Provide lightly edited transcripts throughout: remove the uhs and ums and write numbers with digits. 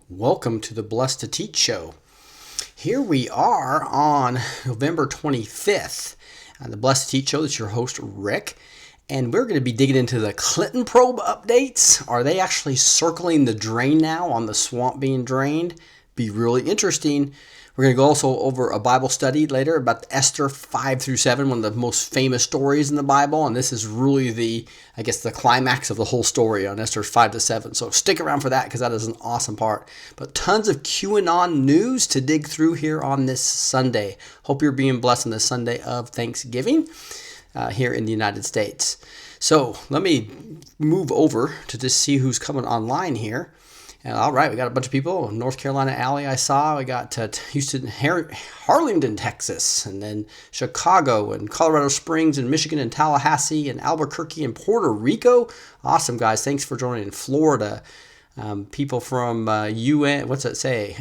Welcome to the Blessed to Teach show. Here we are on November 25th on the Blessed to Teach show. That's your host, Rick. And we're going to be digging into the Clinton probe updates. Are they actually circling the drain now on the swamp being drained? Be really interesting. We're going to go also over a Bible study later about Esther 5 through 7, one of the most famous stories in the Bible. And this is really the climax of the whole story on Esther 5 to 7. So stick around for that because that is an awesome part. But tons of QAnon news to dig through here on this Sunday. Hope you're being blessed on the Sunday of Thanksgiving here in the United States. So let me move over to just see who's coming online here. All right, we got a bunch of people. North Carolina Alley I saw. We got Houston, Harlingen, Texas, and then Chicago and Colorado Springs and Michigan and Tallahassee and Albuquerque and Puerto Rico. Awesome, guys. Thanks for joining. Florida. People from UN. What's that say?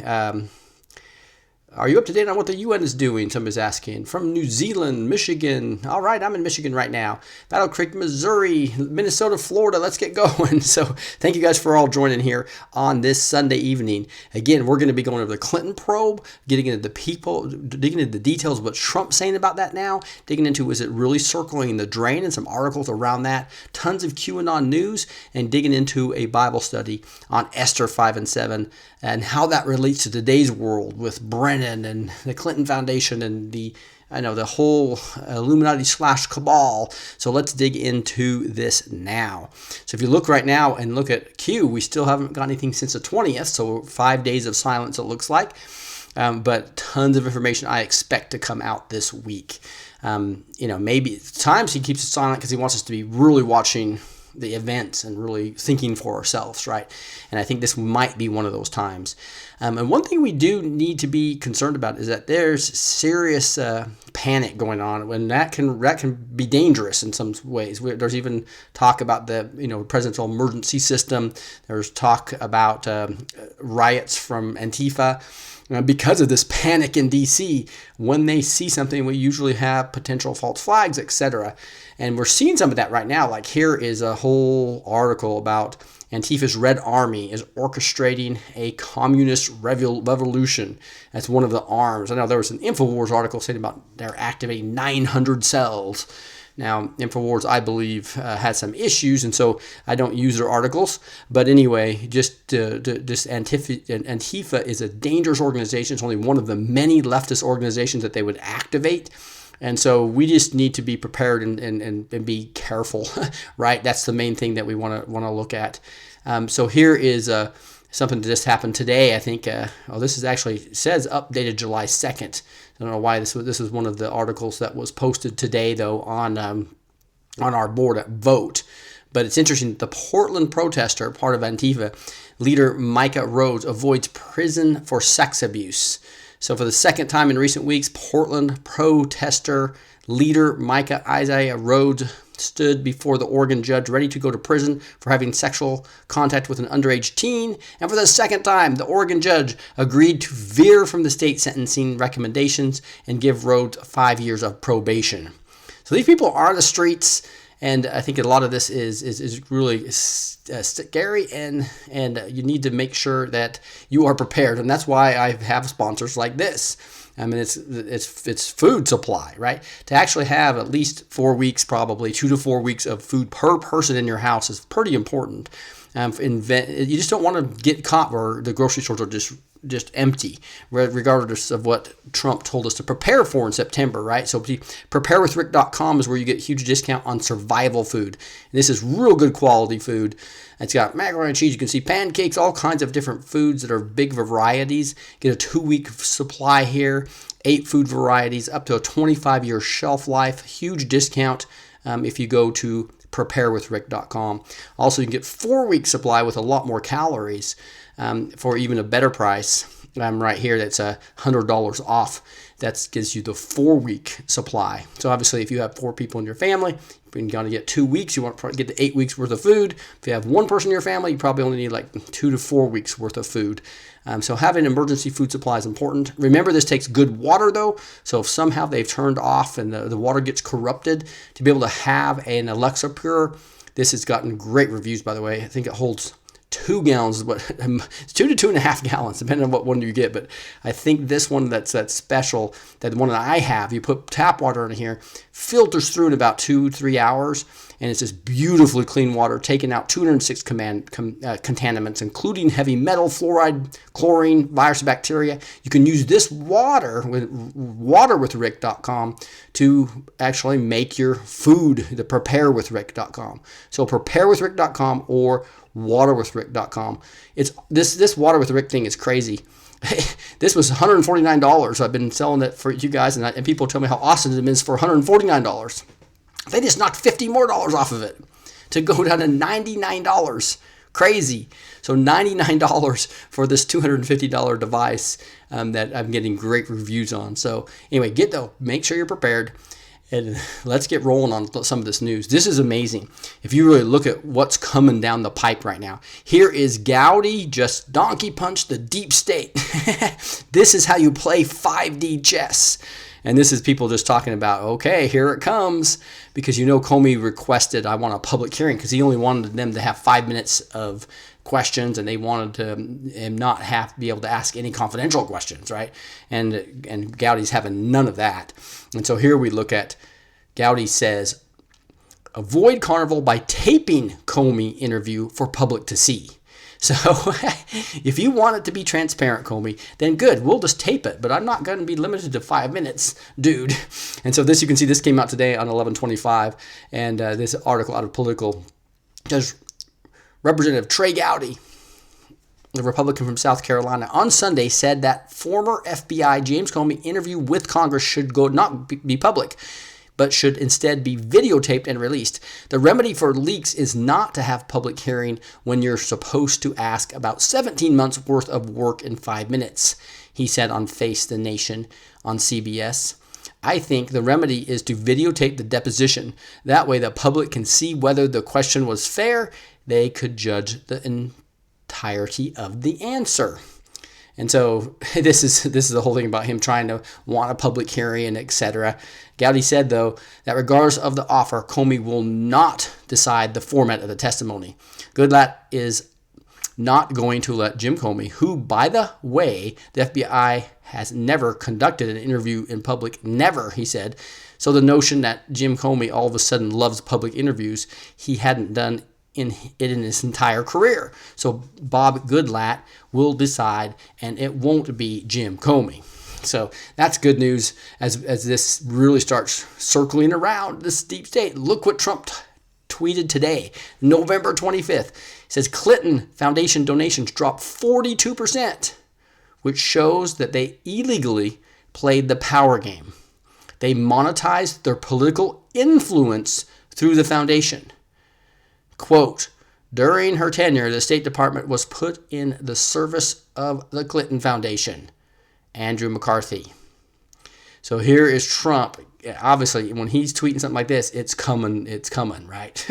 Are you up to date on what the UN is doing? Somebody's asking. From New Zealand, Michigan. All right, I'm in Michigan right now. Battle Creek, Missouri, Minnesota, Florida. Let's get going. So thank you guys for all joining here on this Sunday evening. Again, we're going to be going over the Clinton probe, getting into the people, digging into the details of what Trump's saying about that now, digging into is it really circling the drain and some articles around that, tons of QAnon news, and digging into a Bible study on Esther 5 and 7 and how that relates to today's world with Brennan and the Clinton Foundation and the whole Illuminati / cabal. So let's dig into this now. So if you look right now and look at Q, we still haven't got anything since the 20th. So 5 days of silence, it looks like. But tons of information I expect to come out this week. Maybe at times he keeps it silent because he wants us to be really watching the events and really thinking for ourselves, right? And I think this might be one of those times. And one thing we do need to be concerned about is that there's serious panic going on, when that can be dangerous in some ways. There's even talk about the presidential emergency system. There's talk about riots from Antifa. Because of this panic in D.C., when they see something, we usually have potential false flags, etc. And we're seeing some of that right now. Like here is a whole article about Antifa's Red Army is orchestrating a communist revolution. That's one of the arms. I know there was an InfoWars article saying about they're activating 900 cells. Now, InfoWars, I believe, has some issues, and so I don't use their articles. But anyway, just Antifa is a dangerous organization. It's only one of the many leftist organizations that they would activate. And so we just need to be prepared and be careful, right? That's the main thing that we want to look at. So here is something that just happened today. I think, this is actually says updated July 2nd. I don't know why this is one of the articles that was posted today, though, on our board at Vote. But it's interesting. The Portland protester, part of Antifa, leader Micah Rhodes avoids prison for sex abuse. So for the second time in recent weeks, Portland protester leader Micah Isaiah Rhodes stood before the Oregon judge ready to go to prison for having sexual contact with an underage teen. And for the second time, the Oregon judge agreed to veer from the state sentencing recommendations and give Rhodes 5 years of probation. So these people are on the streets, and I think a lot of this is really scary, and you need to make sure that you are prepared. And that's why I have sponsors like this. I mean, it's food supply, right? To actually have at least 4 weeks, probably 2 to 4 weeks of food per person in your house is pretty important. You just don't want to get caught where the grocery stores are just empty, regardless of what Trump told us to prepare for in September, right? So preparewithrick.com is where you get a huge discount on survival food. And this is real good quality food. It's got macaroni and cheese. You can see pancakes, all kinds of different foods that are big varieties. Get a 2-week supply here, 8 food varieties, up to a 25-year shelf life. Huge discount if you go to preparewithrick.com. Also, you can get 4-week supply with a lot more calories for even a better price. Right here, that's $100 off. That gives you the 4-week supply. So obviously, if you have 4 people in your family, you're going to get 2 weeks. You want to get the 8 weeks worth of food. If you have 1 person in your family, you probably only need like 2 to 4 weeks worth of food. So having emergency food supply is important. Remember, this takes good water, though. So if somehow they've turned off and the water gets corrupted, to be able to have an Alexa Pure, this has gotten great reviews, by the way. I think it holds 2 gallons, it's 2 to 2.5 gallons, depending on what one you get. But I think this one that's special, that one that I have, you put tap water in here, filters through in about 2-3 hours, and it's just beautifully clean water, taking out 206 contaminants, including heavy metal, fluoride, chlorine, virus, bacteria. You can use this water with waterwithrick.com to actually make your food, the preparewithrick.com. So preparewithrick.com or waterwithrick.com. It's this Water with Rick thing is crazy. This was $149. I've been selling it for you guys, and people tell me how awesome it is for $149. They just knocked $50 more off of it to go down to $99. Crazy. So $99 for this $250 device that I'm getting great reviews on. So anyway, make sure you're prepared. And let's get rolling on some of this news. This is amazing. If you really look at what's coming down the pipe right now, here is Gowdy just donkey punched the deep state. This is how you play 5D chess. And this is people just talking about, okay, here it comes. Because Comey requested, I want a public hearing, because he only wanted them to have 5 minutes of questions, and they wanted to not have to be able to ask any confidential questions, right? And Gowdy's having none of that. And so here we look at, Gowdy says, avoid Carnival by taping Comey interview for public to see. So if you want it to be transparent, Comey, then good, we'll just tape it. But I'm not going to be limited to 5 minutes, dude. And so this, you can see this came out today on 11/25. And this article out of Political, Judge Representative Trey Gowdy, the Republican from South Carolina, on Sunday said that former FBI James Comey interview with Congress should not be public, but should instead be videotaped and released. The remedy for leaks is not to have public hearing when you're supposed to ask about 17 months worth of work in 5 minutes, he said on Face the Nation on CBS. I think the remedy is to videotape the deposition. That way the public can see whether the question was fair. They could judge the entirety of the answer. And so this is the whole thing about him trying to want a public hearing and etc. Gowdy said, though, that regardless of the offer, Comey will not decide the format of the testimony. Goodlatte is not going to let Jim Comey, who, by the way, the FBI has never conducted an interview in public, never, he said. So the notion that Jim Comey all of a sudden loves public interviews, he hadn't done in his entire career. So Bob Goodlatte will decide, and it won't be Jim Comey. So that's good news as this really starts circling around this deep state. Look what Trump tweeted today, November 25th. It says Clinton Foundation donations dropped 42%, which shows that they illegally played the power game. They monetized their political influence through the foundation. Quote, during her tenure, the State Department was put in the service of the Clinton Foundation. Andrew McCarthy. So here is Trump. Obviously, when he's tweeting something like this, it's coming, right?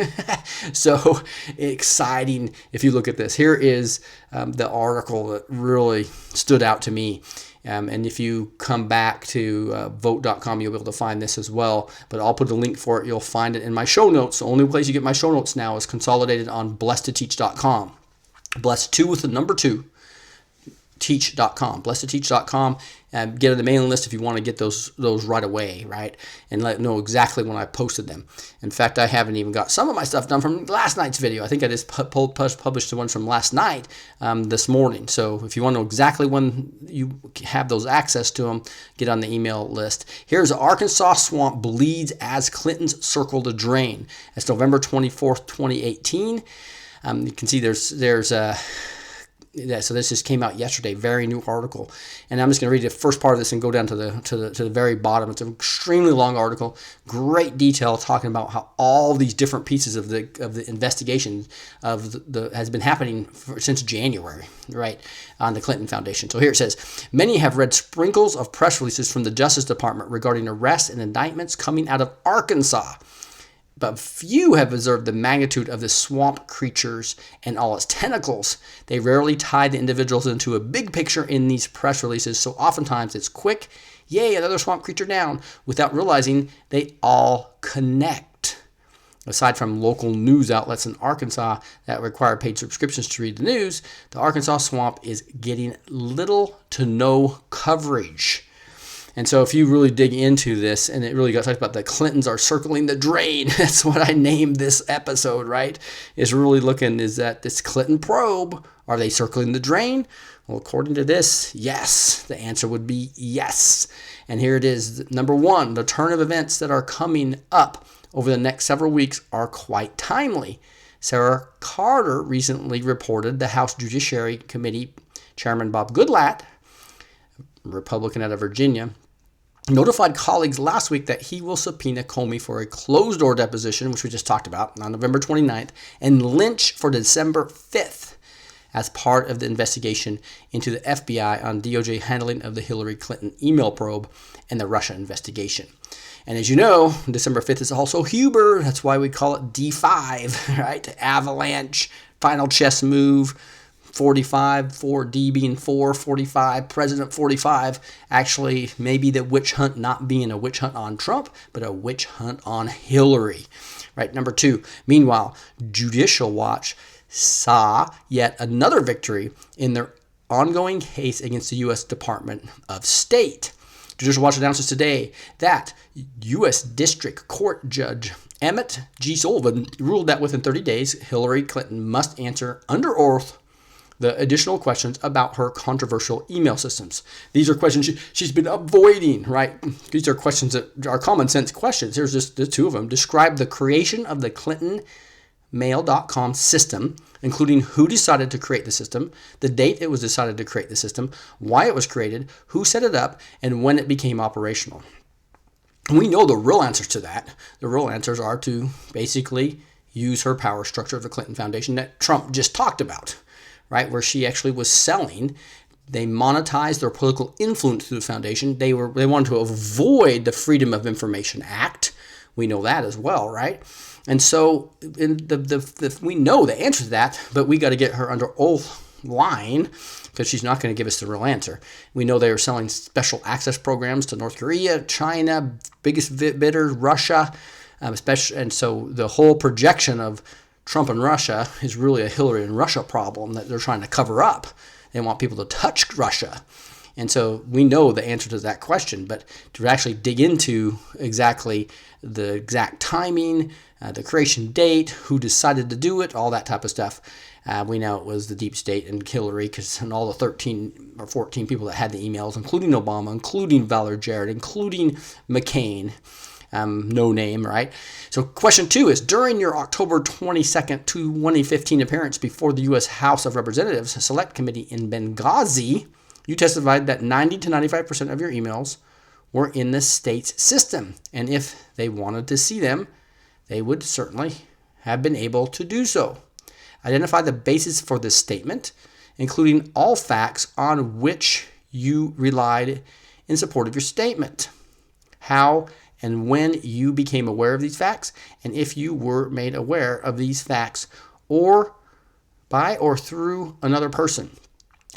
So exciting if you look at this. Here is the article that really stood out to me. And if you come back to vote.com, you'll be able to find this as well. But I'll put a link for it. You'll find it in my show notes. The only place you get my show notes now is consolidated on blessedtoteach.com. Blessed 2 with the number 2. Teach.com, blessedtoteach.com, and get on the mailing list if you want to get those right away, right? And let know exactly when I posted them. In fact, I haven't even got some of my stuff done from last night's video. I think I just published the one from last night this morning. So if you want to know exactly when you have those access to them, get on the email list. Here's Arkansas swamp bleeds as Clintons circle the drain. It's November 24th, 2018. You can see there's yeah, so this just came out yesterday, very new article, and I'm just going to read the first part of this and go down to the very bottom. It's an extremely long article, great detail talking about how all these different pieces of the investigation has been happening since January, right, on the Clinton Foundation. So here it says, many have read sprinkles of press releases from the Justice Department regarding arrests and indictments coming out of Arkansas. But few have observed the magnitude of the swamp creatures and all its tentacles. They rarely tie the individuals into a big picture in these press releases, so oftentimes it's quick, yay, another swamp creature down, without realizing they all connect. Aside from local news outlets in Arkansas that require paid subscriptions to read the news, the Arkansas swamp is getting little to no coverage. And so if you really dig into this, and it really got talked about the Clintons are circling the drain. That's what I named this episode, right? Is really looking, is that this Clinton probe, are they circling the drain? Well, according to this, yes. The answer would be yes. And here it is. Number one, the turn of events that are coming up over the next several weeks are quite timely. Sarah Carter recently reported the House Judiciary Committee Chairman Bob Goodlatte, Republican out of Virginia, notified colleagues last week that he will subpoena Comey for a closed-door deposition, which we just talked about, on November 29th, and Lynch for December 5th as part of the investigation into the FBI on DOJ handling of the Hillary Clinton email probe and the Russia investigation. And as you know, December 5th is also Huber. That's why we call it D5, right? Avalanche, final chess move, 45, 4D being 4, 45, President 45. Actually, maybe the witch hunt not being a witch hunt on Trump, but a witch hunt on Hillary. Right, number two. Meanwhile, Judicial Watch saw yet another victory in their ongoing case against the U.S. Department of State. Judicial Watch announces today that U.S. District Court Judge Emmett G. Sullivan ruled that within 30 days, Hillary Clinton must answer under oath the additional questions about her controversial email systems. These are questions she's been avoiding, right? These are questions that are common sense questions. Here's just the two of them. Describe the creation of the ClintonMail.com system, including who decided to create the system, the date it was decided to create the system, why it was created, who set it up, and when it became operational. We know the real answers to that. The real answers are to basically use her power structure of the Clinton Foundation that Trump just talked about, right? Where she actually was selling. They monetized their political influence through the foundation. They wanted to avoid the Freedom of Information Act. We know that as well, right? And so we know the answer to that, but we got to get her under oath line because she's not going to give us the real answer. We know they are selling special access programs to North Korea, China, biggest bidders, Russia, especially, and so the whole projection of Trump and Russia is really a Hillary and Russia problem that they're trying to cover up. They want people to touch Russia. And so we know the answer to that question, but to actually dig into exactly the exact timing, the creation date, who decided to do it, all that type of stuff, we know it was the deep state and Hillary, and all the 13 or 14 people that had the emails, including Obama, including Valerie Jarrett, including McCain, no name, right? So question two is, during your October 22nd, 2015 appearance before the U.S. House of Representatives Select Committee in Benghazi, you testified that 90 to 95% of your emails were in the state's system. And if they wanted to see them, they would certainly have been able to do so. Identify the basis for this statement, including all facts on which you relied in support of your statement. How and when you became aware of these facts, and if you were made aware of these facts or by or through another person.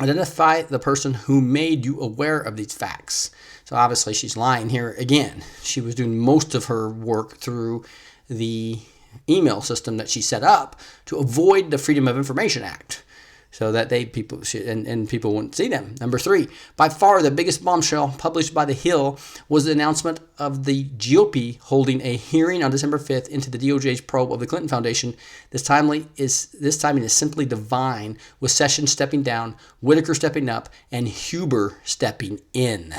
Identify the person who made you aware of these facts. So obviously she's lying here again. She was doing most of her work through the email system that she set up to avoid the Freedom of Information Act, so that people wouldn't see them. Number three, by far the biggest bombshell published by The Hill was the announcement of the GOP holding a hearing on December 5th into the DOJ's probe of the Clinton Foundation. This timing is simply divine, with Sessions stepping down, Whitaker stepping up, and Huber stepping in.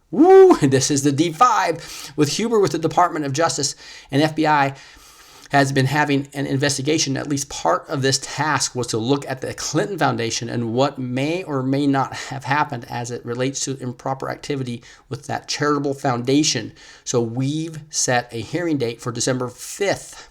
Woo! This is the D5, with Huber with the Department of Justice and FBI has been having an investigation. At least part of this task was to look at the Clinton Foundation and what may or may not have happened as it relates to improper activity with that charitable foundation. So we've set a hearing date for December 5th,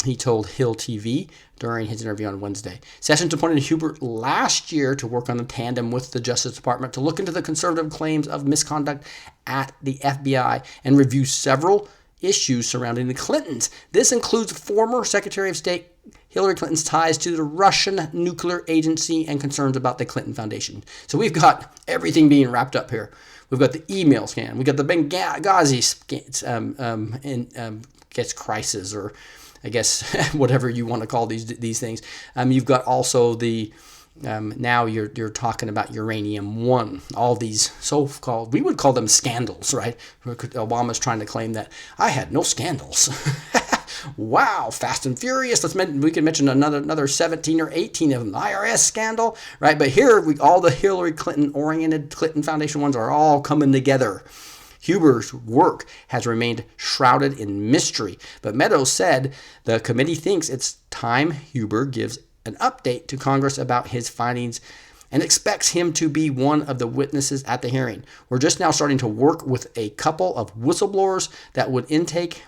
he told Hill TV during his interview on Wednesday. Sessions appointed Huber last year to work on the tandem with the Justice Department to look into the conservative claims of misconduct at the FBI and review several issues surrounding the Clintons. This includes former Secretary of State Hillary Clinton's ties to the Russian nuclear agency and concerns about the Clinton Foundation. So we've got everything being wrapped up here. We've got the email scan. We've got the Benghazi crisis, or I guess whatever you want to call these things. You've got also the now you're talking about uranium one. All these so-called, we would call them scandals, right? Obama's trying to claim that I had no scandals. Wow, Fast and Furious. We can mention another 17 or 18 of them. The IRS scandal, right? But here, all the Hillary Clinton-oriented Clinton Foundation ones are all coming together. Huber's work has remained shrouded in mystery, but Meadows said the committee thinks it's time Huber gives an update to Congress about his findings and expects him to be one of the witnesses at the hearing. We're just now starting to work with a couple of whistleblowers that would indicate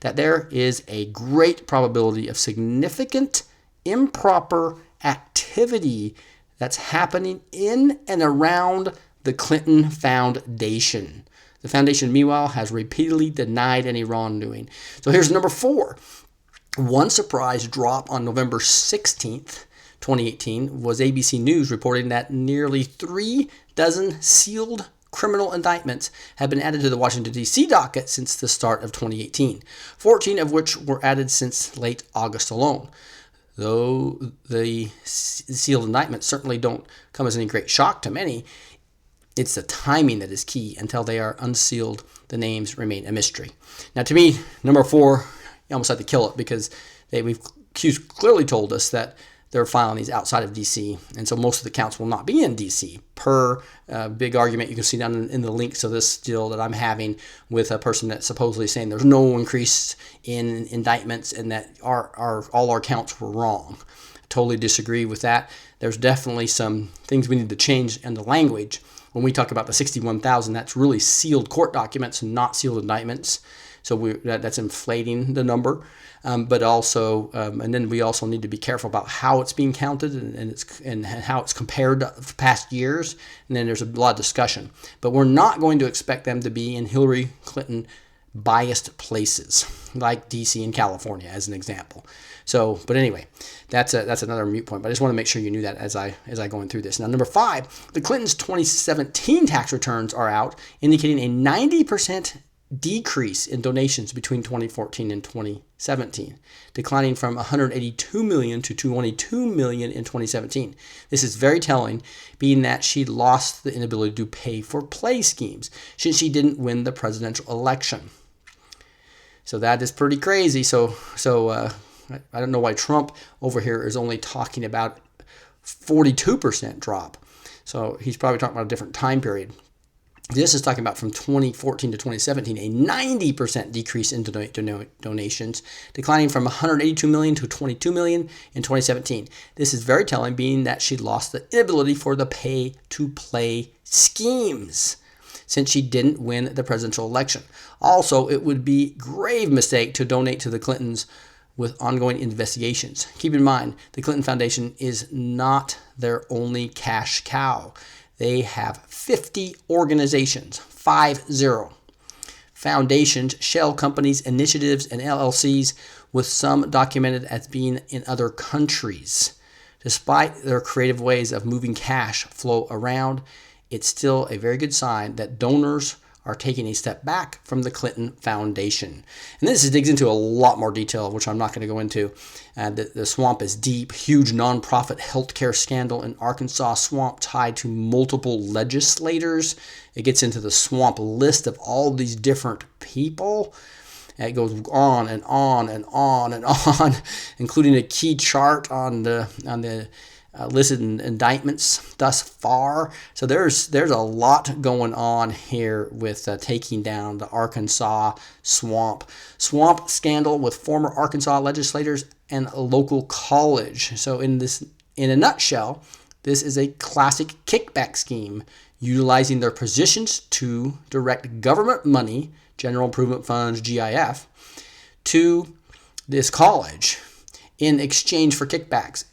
that there is a great probability of significant improper activity that's happening in and around the Clinton Foundation. The foundation, meanwhile, has repeatedly denied any wrongdoing. So here's number 4. One surprise drop on November 16th, 2018, was ABC News reporting that nearly 3 dozen sealed criminal indictments have been added to the Washington, D.C. docket since the start of 2018, 14 of which were added since late August alone. Though the sealed indictments certainly don't come as any great shock to many, it's the timing that is key. Until they are unsealed, the names remain a mystery. Now, to me, number 4, you almost had to kill it, because we've clearly told us that they're filing these outside of D.C., and so most of the counts will not be in D.C. per big argument you can see down in the links of this deal that I'm having with a person that's supposedly saying there's no increase in indictments and that all our counts were wrong. I totally disagree with that. There's definitely some things we need to change in the language. When we talk about the 61,000, that's really sealed court documents, not sealed indictments. So that's inflating the number. But also, and then we also need to be careful about how it's being counted and how it's compared to past years. And then there's a lot of discussion. But we're not going to expect them to be in Hillary Clinton biased places like D.C. and California, as an example. So, but anyway, that's another mute point. But I just want to make sure you knew that as I going through this. Now, number 5, the Clintons' 2017 tax returns are out, indicating a 90% decrease in donations between 2014 and 2017, declining from $182 million to $22 million in 2017. This is very telling, being that she lost the inability to pay for play schemes since she didn't win the presidential election. So that is pretty crazy. So I don't know why Trump over here is only talking about 42% drop. So he's probably talking about a different time period. This is talking about from 2014 to 2017, a 90% decrease in donations, declining from $182 million to $22 million in 2017. This is very telling, being that she lost the inability for the pay-to-play schemes since she didn't win the presidential election. Also, it would be a grave mistake to donate to the Clintons with ongoing investigations. Keep in mind, the Clinton Foundation is not their only cash cow. They have 50 organizations, 50 foundations, shell companies, initiatives, and LLCs, with some documented as being in other countries. Despite their creative ways of moving cash flow around, it's still a very good sign that donors are taking a step back from the Clinton Foundation. And this digs into a lot more detail, which I'm not going to go into. The swamp is deep. Huge nonprofit healthcare scandal in Arkansas swamp tied to multiple legislators. It gets into the swamp list of all these different people. It goes on and on and on and on, including a key chart on the listed indictments thus far. So there's a lot going on here with taking down the Arkansas swamp scandal with former Arkansas legislators and a local college. So in a nutshell, this is a classic kickback scheme utilizing their positions to direct government money, general improvement funds, GIF, to this college in exchange for kickbacks.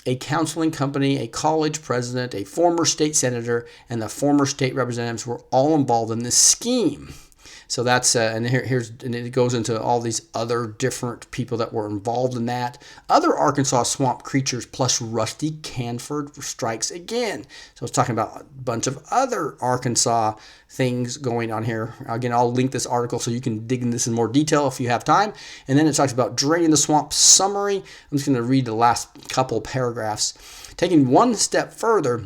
A counseling company, a college president, a former state senator, and the former state representatives were all involved in this scheme. So that's and and it goes into all these other different people that were involved in that. Other Arkansas swamp creatures plus Rusty Canford strikes again. So it's talking about a bunch of other Arkansas things going on here. Again, I'll link this article so you can dig into this in more detail if you have time. And then it talks about draining the swamp summary. I'm just going to read the last couple paragraphs. Taking one step further,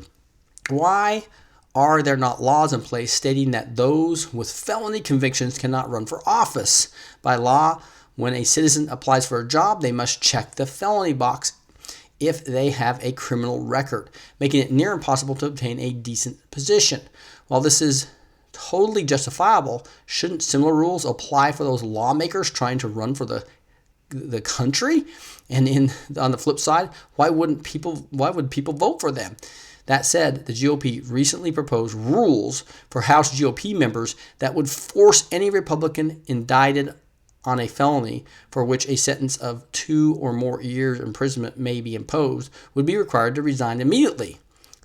why are there not laws in place stating that those with felony convictions cannot run for office? By law, when a citizen applies for a job, they must check the felony box if they have a criminal record, making it near impossible to obtain a decent position. While this is totally justifiable, shouldn't similar rules apply for those lawmakers trying to run for the country? And on the flip side, why would people vote for them? That said, the GOP recently proposed rules for House GOP members that would force any Republican indicted on a felony for which a sentence of 2 or more years imprisonment may be imposed would be required to resign immediately.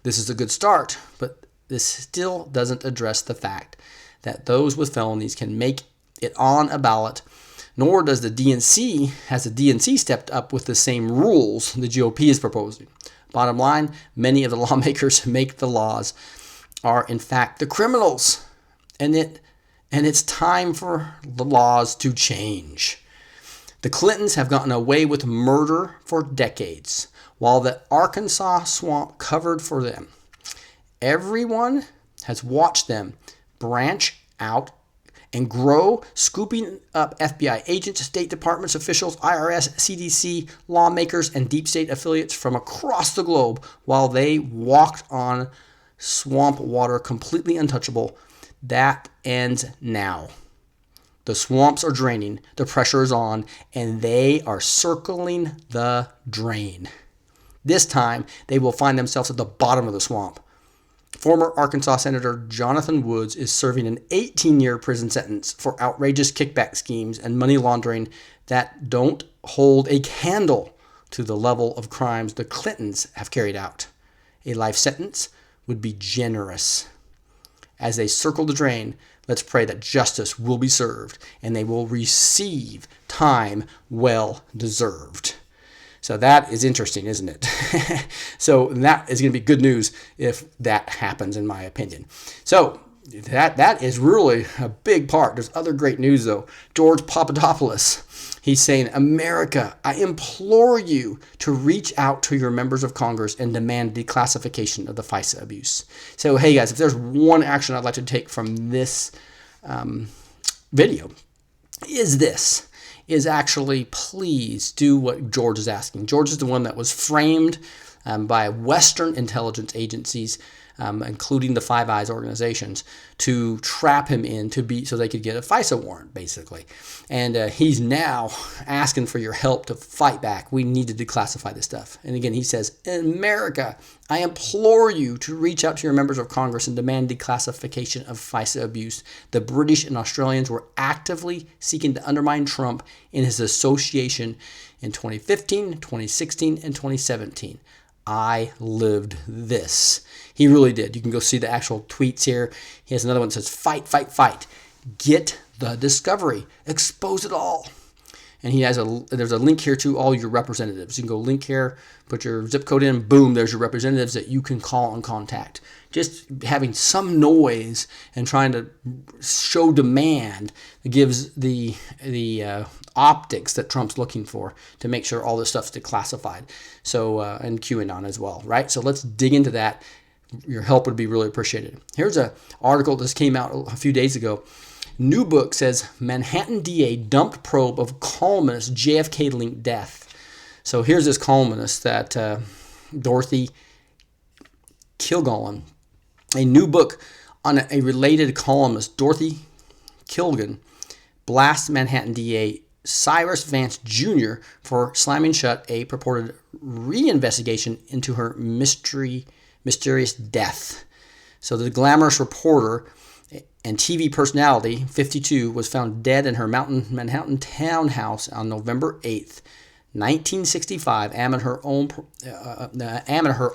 This is a good start, but this still doesn't address the fact that those with felonies can make it on a ballot, nor does the DNC, has the DNC stepped up with the same rules the GOP is proposing. Bottom line, many of the lawmakers who make the laws are in fact the criminals, and it's time for the laws to change. The Clintons have gotten away with murder for decades, while the Arkansas swamp covered for them. Everyone has watched them branch out and grow, scooping up FBI agents, State Department's officials, IRS, CDC, lawmakers, and deep state affiliates from across the globe while they walked on swamp water completely untouchable. That ends now. The swamps are draining, the pressure is on, and they are circling the drain. This time, they will find themselves at the bottom of the swamp. Former Arkansas Senator Jonathan Woods is serving an 18-year prison sentence for outrageous kickback schemes and money laundering that don't hold a candle to the level of crimes the Clintons have carried out. A life sentence would be generous. As they circle the drain, let's pray that justice will be served and they will receive time well deserved. So that is interesting, isn't it? So that is going to be good news if that happens, in my opinion. So that is really a big part. There's other great news, though. George Papadopoulos, he's saying, America, I implore you to reach out to your members of Congress and demand declassification of the FISA abuse. So, hey, guys, if there's one action I'd like to take from this video, is actually please do what George is asking. George is the one that was framed by Western intelligence agencies, including the Five Eyes organizations, to trap him in so they could get a FISA warrant, basically. And he's now asking for your help to fight back. We need to declassify this stuff. And again, he says, America, I implore you to reach out to your members of Congress and demand declassification of FISA abuse. The British and Australians were actively seeking to undermine Trump in his association in 2015, 2016, and 2017. I lived this. He really did. You can go see the actual tweets here. He has another one that says, fight, fight, fight. Get the discovery. Expose it all. And there's a link here to all your representatives. You can go link here, put your zip code in, boom, there's your representatives that you can call and contact. Just having some noise and trying to show demand gives the optics that Trump's looking for to make sure all this stuff's declassified. So, and QAnon as well, right? So let's dig into that. Your help would be really appreciated. Here's an article that came out a few days ago. New book says Manhattan DA dumped probe of columnist JFK linked death. So here's this columnist that Dorothy Kilgallen. A new book on a related columnist, Dorothy Kilgallen, blasts Manhattan DA Cyrus Vance Jr. for slamming shut a purported reinvestigation into her mysterious death. So the glamorous reporter and TV personality, 52, was found dead in her Manhattan townhouse on November 8th, 1965, Amon her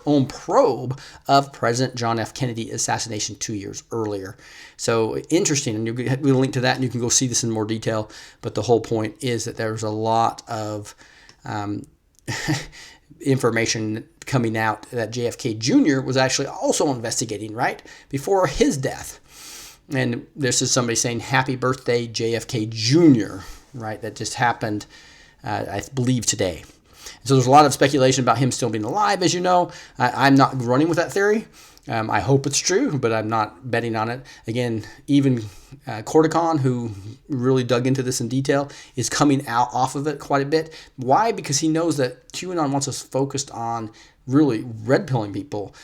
own probe of President John F. Kennedy assassination 2 years earlier. So interesting, and we'll link to that, and you can go see this in more detail. But the whole point is that there's a lot of information coming out that JFK Jr. was actually also investigating right before his death. And this is somebody saying, "Happy birthday, JFK Jr." Right? That just happened, I believe, today. So there's a lot of speculation about him still being alive, as you know. I'm not running with that theory. I hope it's true, but I'm not betting on it. Again, even Corticon, who really dug into this in detail, is coming out off of it quite a bit. Why? Because he knows that QAnon wants us focused on really red-pilling people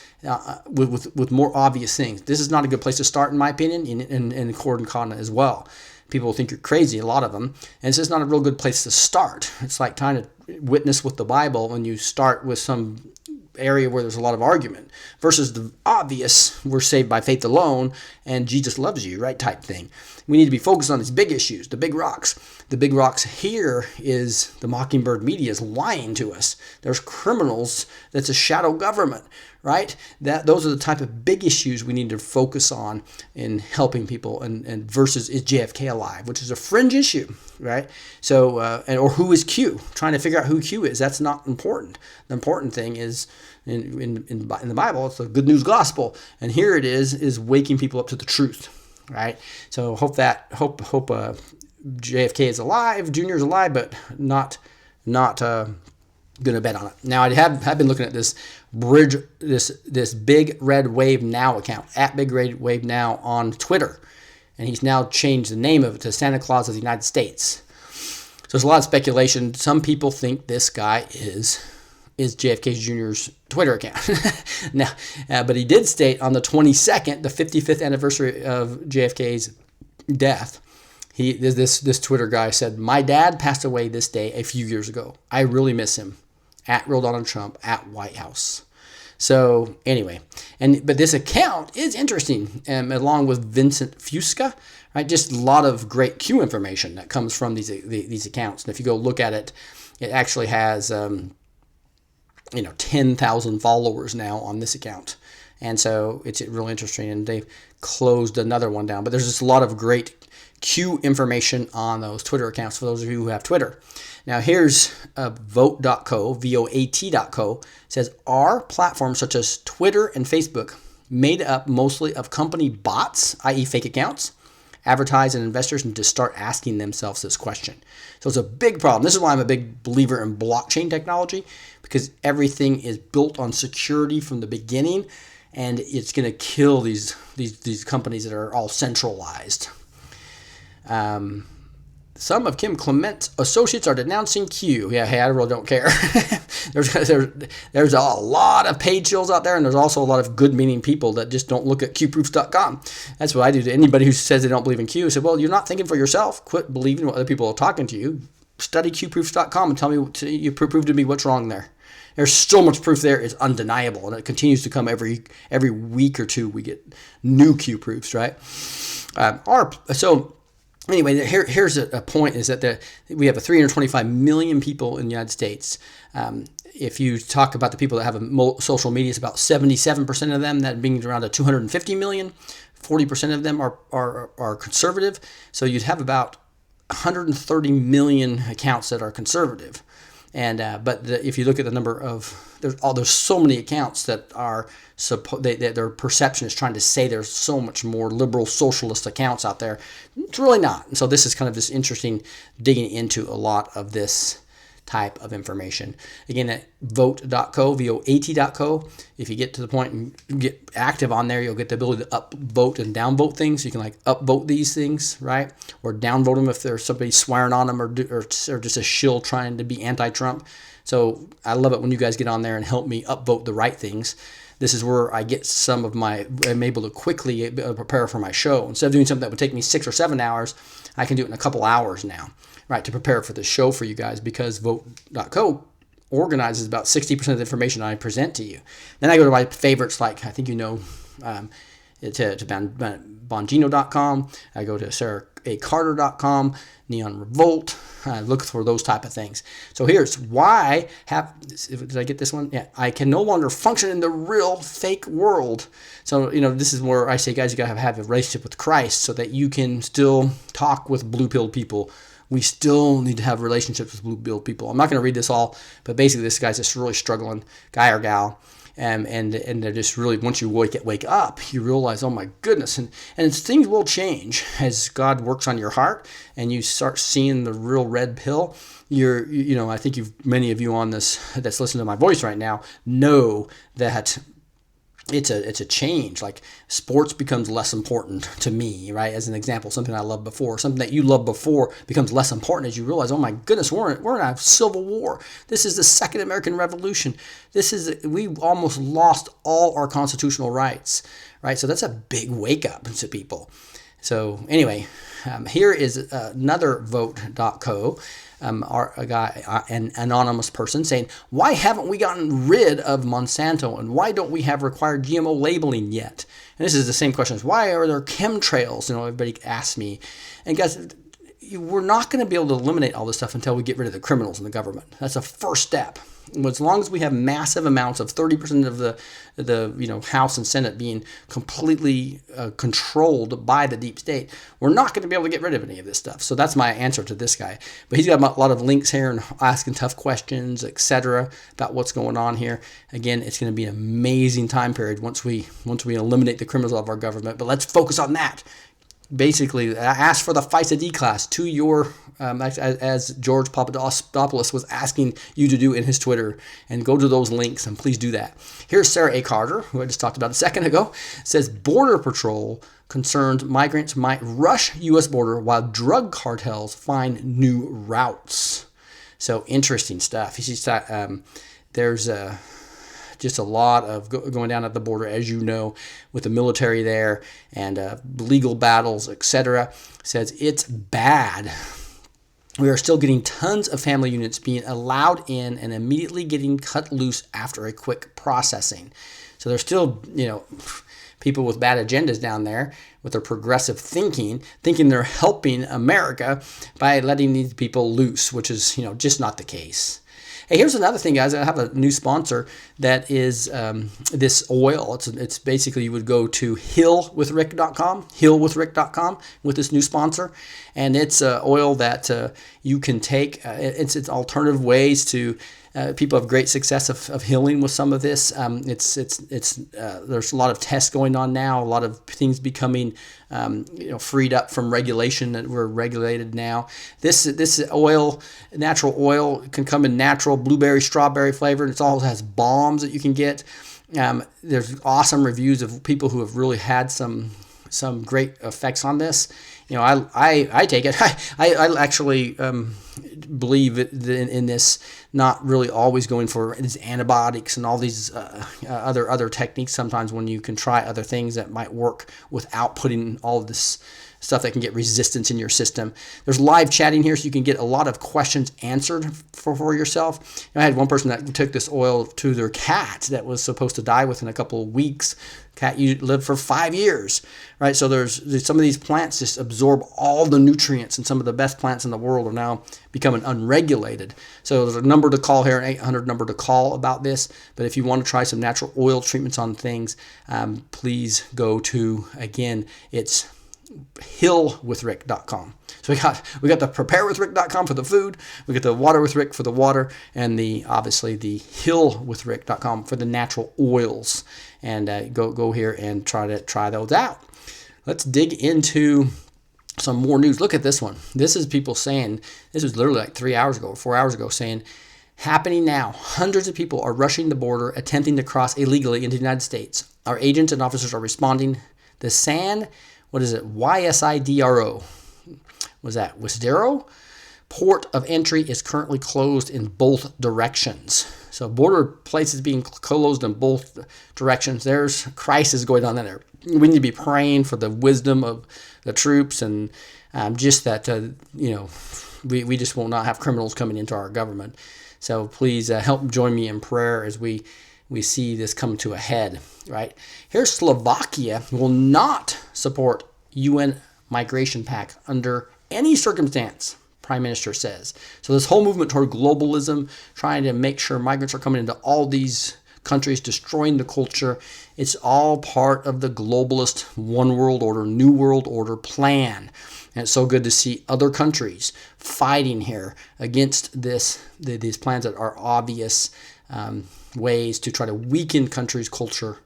with more obvious things. This is not a good place to start, in my opinion, in Corticon as well. People think you're crazy, a lot of them, and it's just not a real good place to start. It's like trying to witness with the Bible when you start with some area where there's a lot of argument versus the obvious, we're saved by faith alone and Jesus loves you, right, type thing. We need to be focused on these big issues, the big rocks. The big rocks here is the Mockingbird media is lying to us. There's criminals. That's a shadow government, right? Those are the type of big issues we need to focus on in helping people. And versus is JFK alive, which is a fringe issue, right? So or who is Q? Trying to figure out who Q is. That's not important. The important thing is in the Bible, it's the good news gospel, and here it is waking people up to the truth, right? So hope JFK is alive, Junior is alive, but not going to bet on it. Now, I have been looking at this Big Red Wave Now account, at Big Red Wave Now on Twitter, and he's now changed the name of it to Santa Claus of the United States. So there's a lot of speculation. Some people think this guy is JFK Jr.'s Twitter account. Now, but he did state on the 22nd, the 55th anniversary of JFK's death, this Twitter guy said, "My dad passed away this day a few years ago. I really miss him. At Real Donald Trump at White House." So anyway, but this account is interesting, along with Vincent Fusca, right? Just a lot of great Q information that comes from these accounts. And if you go look at it, it actually has 10,000 followers now on this account. And so it's really interesting. And they've closed another one down. But there's just a lot of great Q information on those Twitter accounts for those of you who have Twitter. Now here's vote.co, VOAT.co, says, "Are platforms such as Twitter and Facebook made up mostly of company bots, i.e. fake accounts? Advertisers and investors need to start asking themselves this question." So it's a big problem. This is why I'm a big believer in blockchain technology, because everything is built on security from the beginning, and it's going to kill these companies that are all centralized. Some of Kim Clement's associates are denouncing Q. Yeah, hey, I really don't care. There's a lot of paid shills out there, and there's also a lot of good-meaning people that just don't look at QProofs.com. That's what I do to anybody who says they don't believe in Q. I say, well, you're not thinking for yourself. Quit believing what other people are talking to you. Study QProofs.com and tell me, you prove to me what's wrong there. There's so much proof there, it's undeniable, and it continues to come every week or two. We get new Q proofs, right? Anyway, here's a point, is that we have 325 million people in the United States. If you talk about the people that have social media, it's about 77% of them, that being around 250 million. 40% of them are conservative. So you'd have about 130 million accounts that are conservative. And if you look at the number of there's so many accounts that are their perception is trying to say there's so much more liberal socialist accounts out there. It's really not. And so this is kind of this interesting digging into a lot of this type of information. Again, at vote.co, VOAT.co, if you get to the point and get active on there, you'll get the ability to upvote and downvote things. You can upvote these things, right? Or downvote them if there's somebody swearing on them or just a shill trying to be anti-Trump. So I love it when you guys get on there and help me upvote the right things. This is where I get I'm able to quickly prepare for my show. Instead of doing something that would take me 6 or 7 hours, I can do it in a couple hours now, right, to prepare for the show for you guys, because vote.co organizes about 60% of the information I present to you. Then I go to my favorites, like I think to Bongino.com. I go to SarahACarter.com, Neon Revolt. Look for those type of things. So here's why did I get this one? Yeah, I can no longer function in the real fake world. So, this is where I say, guys, you got to have a relationship with Christ so that you can still talk with blue-pilled people. We still need to have relationships with blue-pilled people. I'm not going to read this all, but basically this guy's just really struggling, guy or gal. And they're just really, once you wake up, you realize, oh my goodness, and things will change as God works on your heart and you start seeing the real red pill. I think many of you on this that's listening to my voice right now know that it's a change. Like sports becomes less important to me, right? As an example, something I loved before, something that you loved before becomes less important as you realize, oh my goodness, we're in a civil war. This is the Second American Revolution. We almost lost all our constitutional rights, right? So that's a big wake up to people. So anyway, here is another vote.co. An anonymous person saying, why haven't we gotten rid of Monsanto and why don't we have required GMO labeling yet? And this is the same question as why are there chemtrails? Everybody asks me. And guys, we're not going to be able to eliminate all this stuff until we get rid of the criminals in the government. That's a first step. As long as we have massive amounts of 30% of the House and Senate being completely controlled by the deep state, we're not going to be able to get rid of any of this stuff. So that's my answer to this guy. But he's got a lot of links here and asking tough questions, etc., about what's going on here. Again, it's going to be an amazing time period once we eliminate the criminals of our government. But let's focus on that. Basically, ask for the FISA-D class to your, as George Papadopoulos was asking you to do in his Twitter, and go to those links, and please do that. Here's Sarah A. Carter, who I just talked about a second ago, says Border Patrol concerned migrants might rush U.S. border while drug cartels find new routes. So interesting stuff. There's just a lot of going down at the border, as you know, with the military there and legal battles, etc. Says it's bad. We are still getting tons of family units being allowed in and immediately getting cut loose after a quick processing. So there's still, people with bad agendas down there with their progressive thinking they're helping America by letting these people loose, which is, just not the case. Hey, here's another thing, guys. I have a new sponsor that is this oil. It's basically, you would go to hillwithrick.com with this new sponsor, and it's oil that you can take. It's alternative ways to. People have great success of healing with some of this. There's a lot of tests going on now. A lot of things becoming freed up from regulation that we're regulated now. This oil, natural oil, can come in natural blueberry, strawberry flavor. It also has balms that you can get. There's awesome reviews of people who have really had some great effects on this. I take it. I actually believe in this, not really always going for these antibiotics and all these other techniques. Sometimes when you can try other things that might work without putting all of this stuff that can get resistance in your system. There's live chatting here, so you can get a lot of questions answered for yourself. I had one person that took this oil to their cat that was supposed to die within a couple of weeks. Cat lived for 5 years, right? So there's some of these plants just absorb all the nutrients, and some of the best plants in the world are now becoming unregulated. So there's a number to call here, an 800 number to call about this. But if you want to try some natural oil treatments on things, please go to, again, it's hillwithrick.com. So we got the preparewithrick.com for the food, we got the water with Rick for the water, and obviously the hillwithrick.com for the natural oils. And go here and try those out. Let's dig into some more news. Look at this one. This is people saying, this was literally like 3 hours ago or 4 hours ago, saying, happening now. Hundreds of people are rushing the border, attempting to cross illegally into the United States. Our agents and officers are responding. The YSIDRO. Was that Wisdero? Port of entry is currently closed in both directions. So border places being closed in both directions. There's crisis going on there. We need to be praying for the wisdom of the troops, and just that, we just will not have criminals coming into our government. So please help join me in prayer as we see this come to a head. right? Here's Slovakia will not support UN migration pact under any circumstance, Prime Minister says. So this whole movement toward globalism, trying to make sure migrants are coming into all these countries, destroying the culture, it's all part of the globalist one world order, new world order plan. And it's so good to see other countries fighting here against these plans that are obvious ways to try to weaken countries' culture.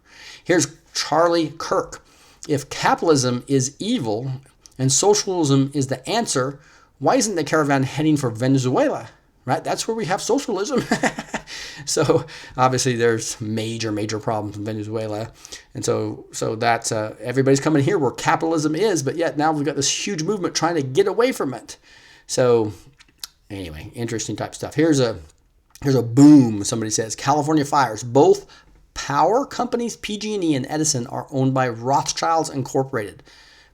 Here's Charlie Kirk. If capitalism is evil and socialism is the answer, why isn't the caravan heading for Venezuela? Right? That's where we have socialism. So obviously there's major problems in Venezuela. And so that's everybody's coming here where capitalism is, but yet now we've got this huge movement trying to get away from it. So anyway, interesting type stuff. Here's a boom, somebody says. California fires. Both power companies, PG&E and Edison, are owned by Rothschilds Incorporated.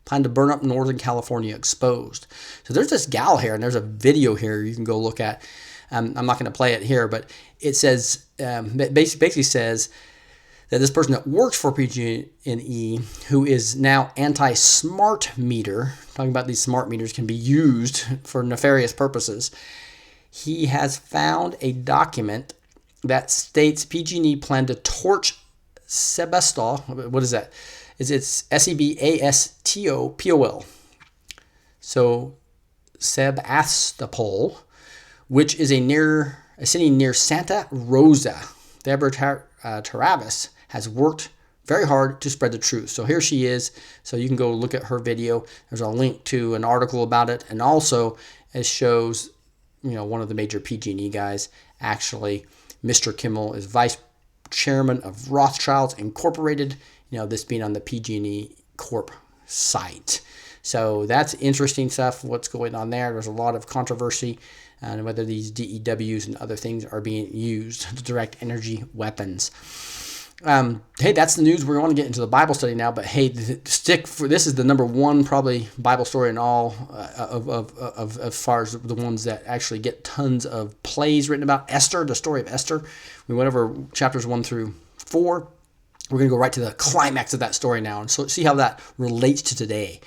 Plan to burn up Northern California exposed. So there's this gal here, and there's a video here you can go look at. I'm not going to play it here, but it says, basically says that this person that works for PG&E, who is now anti-smart meter, talking about these smart meters can be used for nefarious purposes, he has found a document that states PG&E plan to torch Sebastopol. What is that? It's Sebastopol. So Sebastopol, which is a city near Santa Rosa. Deborah Travis has worked very hard to spread the truth. So here she is. So you can go look at her video. There's a link to an article about it, and also it shows, one of the major PG&E guys. Actually, Mr. Kimmel is vice chairman of Rothschilds Incorporated. This being on the PG&E Corp site. So that's interesting stuff, what's going on there. There's a lot of controversy on whether these DEWs and other things are being used to direct energy weapons. Hey, that's the news. We're going to get into the Bible study now, but hey, this is the number one probably Bible story in all of as far as the ones that actually get tons of plays written about. Esther, the story of Esther. We went over chapters 1 through 4. We're going to go right to the climax of that story now and so see how that relates to today.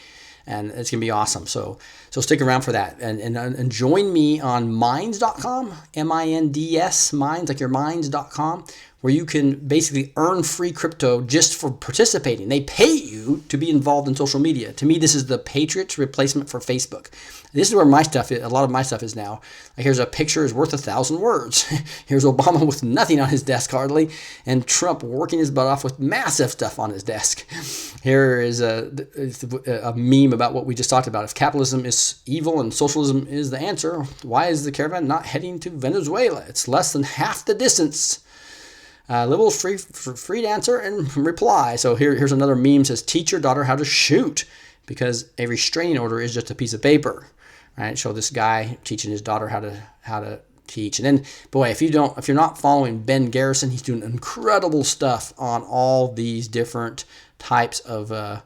And it's going to be awesome. So stick around for that. And join me on Minds.com, M-I-N-D-S, Minds, like your Minds.com, where you can basically earn free crypto just for participating. They pay you to be involved in social media. To me, this is the Patriots replacement for Facebook. This is where my stuff is, a lot of my stuff is now. Like here's a picture is worth 1,000 words. Here's Obama with nothing on his desk hardly, and Trump working his butt off with massive stuff on his desk. Here is a meme about what we just talked about. If capitalism is evil and socialism is the answer, why is the caravan not heading to Venezuela? It's less than half the distance. Liberals free to answer and reply. So here's another meme says, teach your daughter how to shoot, because a restraining order is just a piece of paper, right? So this guy teaching his daughter how to teach. And then, boy, if you're not following Ben Garrison, he's doing incredible stuff on all these different types of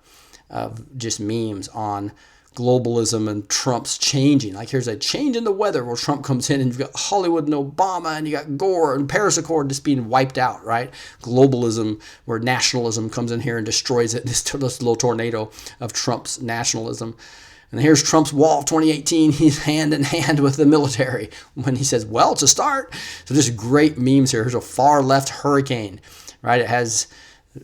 just memes on globalism and Trump's changing. Like here's a change in the weather where Trump comes in and you've got Hollywood and Obama and you got Gore and Paris Accord just being wiped out, right? Globalism where nationalism comes in here and destroys it. This little tornado of Trump's nationalism. And here's Trump's wall of 2018. He's hand in hand with the military when he says, well, it's a start. So just great memes here. Here's a far left hurricane, right? It has,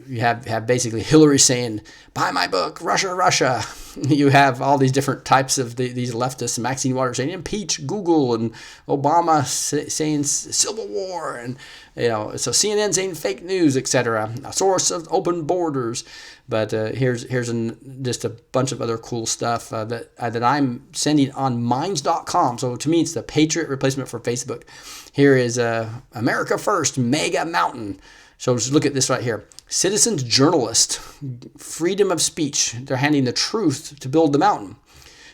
you have basically Hillary saying, buy my book, Russia, Russia. You have all these different types of these leftists. Maxine Waters saying, impeach Google, and Obama saying civil war, and so CNN saying fake news, etc. A source of open borders. But here's just a bunch of other cool stuff that I'm sending on Minds.com. So to me, it's the Patriot replacement for Facebook. Here is America First, Mega Mountain. So just look at this right here. Citizens journalist, freedom of speech. They're handing the truth to build the mountain.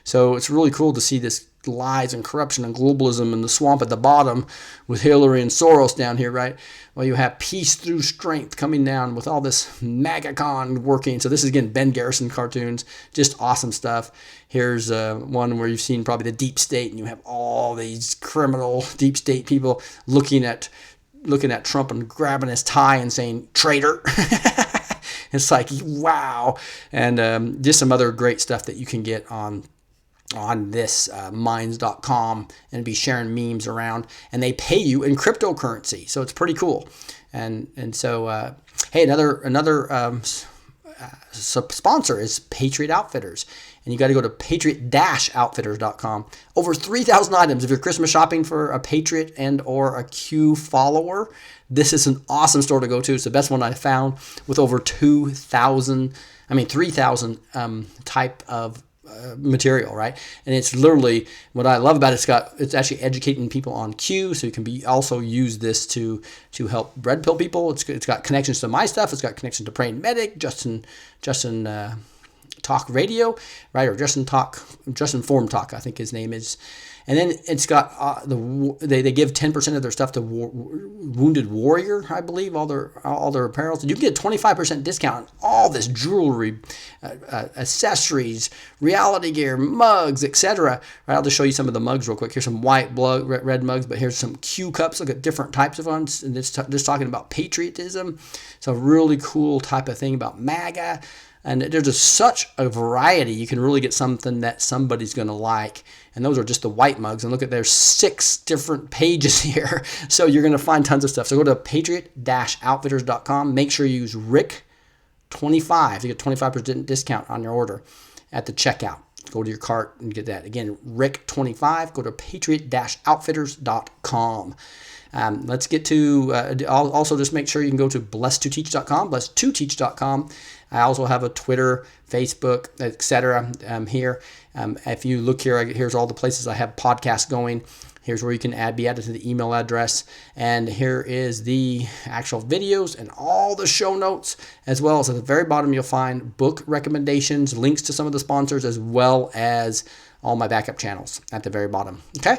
So it's really cool to see this lies and corruption and globalism and the swamp at the bottom with Hillary and Soros down here, right? Well, you have peace through strength coming down with all this MAGACon working. So this is, again, Ben Garrison cartoons, just awesome stuff. Here's one where you've seen probably the deep state, and you have all these criminal deep state people looking at Trump and grabbing his tie and saying, traitor. It's like, wow. And just some other great stuff that you can get on this minds.com, and be sharing memes around, and they pay you in cryptocurrency, so it's pretty cool. And so hey, another sponsor is Patriot Outfitters, and you got to go to patriot-outfitters.com. Over 3,000 items. If you're Christmas shopping for a Patriot and or a Q follower, this is an awesome store to go to. It's the best one I found, with over 3,000 type of material, right? And it's literally, what I love about it's actually educating people on Q, so you can also use this to help red pill people. It's got connections to my stuff. It's got connections to Praying Medic, Justin Talk Radio, right? Or Justin Form Talk, I think his name is. And then it's got they give 10% of their stuff to Wounded Warrior, I believe, all their apparel. So you can get 25% discount on all this jewelry, accessories, reality gear, mugs, etc. Right? I'll just show you some of the mugs real quick. Here's some white, red mugs, but here's some Q cups. Look at different types of ones, and it's just talking about patriotism. It's a really cool type of thing about MAGA. And there's just such a variety. You can really get something that somebody's going to like. And those are just the white mugs. And look at, there's 6 different pages here. So you're going to find tons of stuff. So go to patriot-outfitters.com. Make sure you use RICK25 to get 25% discount on your order at the checkout. Go to your cart and get that. Again, RICK25. Go to patriot-outfitters.com. Let's get to, also just make sure you can go to blessed2teach.com, blessed2teach.com. I also have a Twitter, Facebook, etc. Here. If you look here, here's all the places I have podcasts going. Here's where you can be added to the email address. And here is the actual videos and all the show notes, as well as at the very bottom you'll find book recommendations, links to some of the sponsors, as well as all my backup channels at the very bottom. Okay?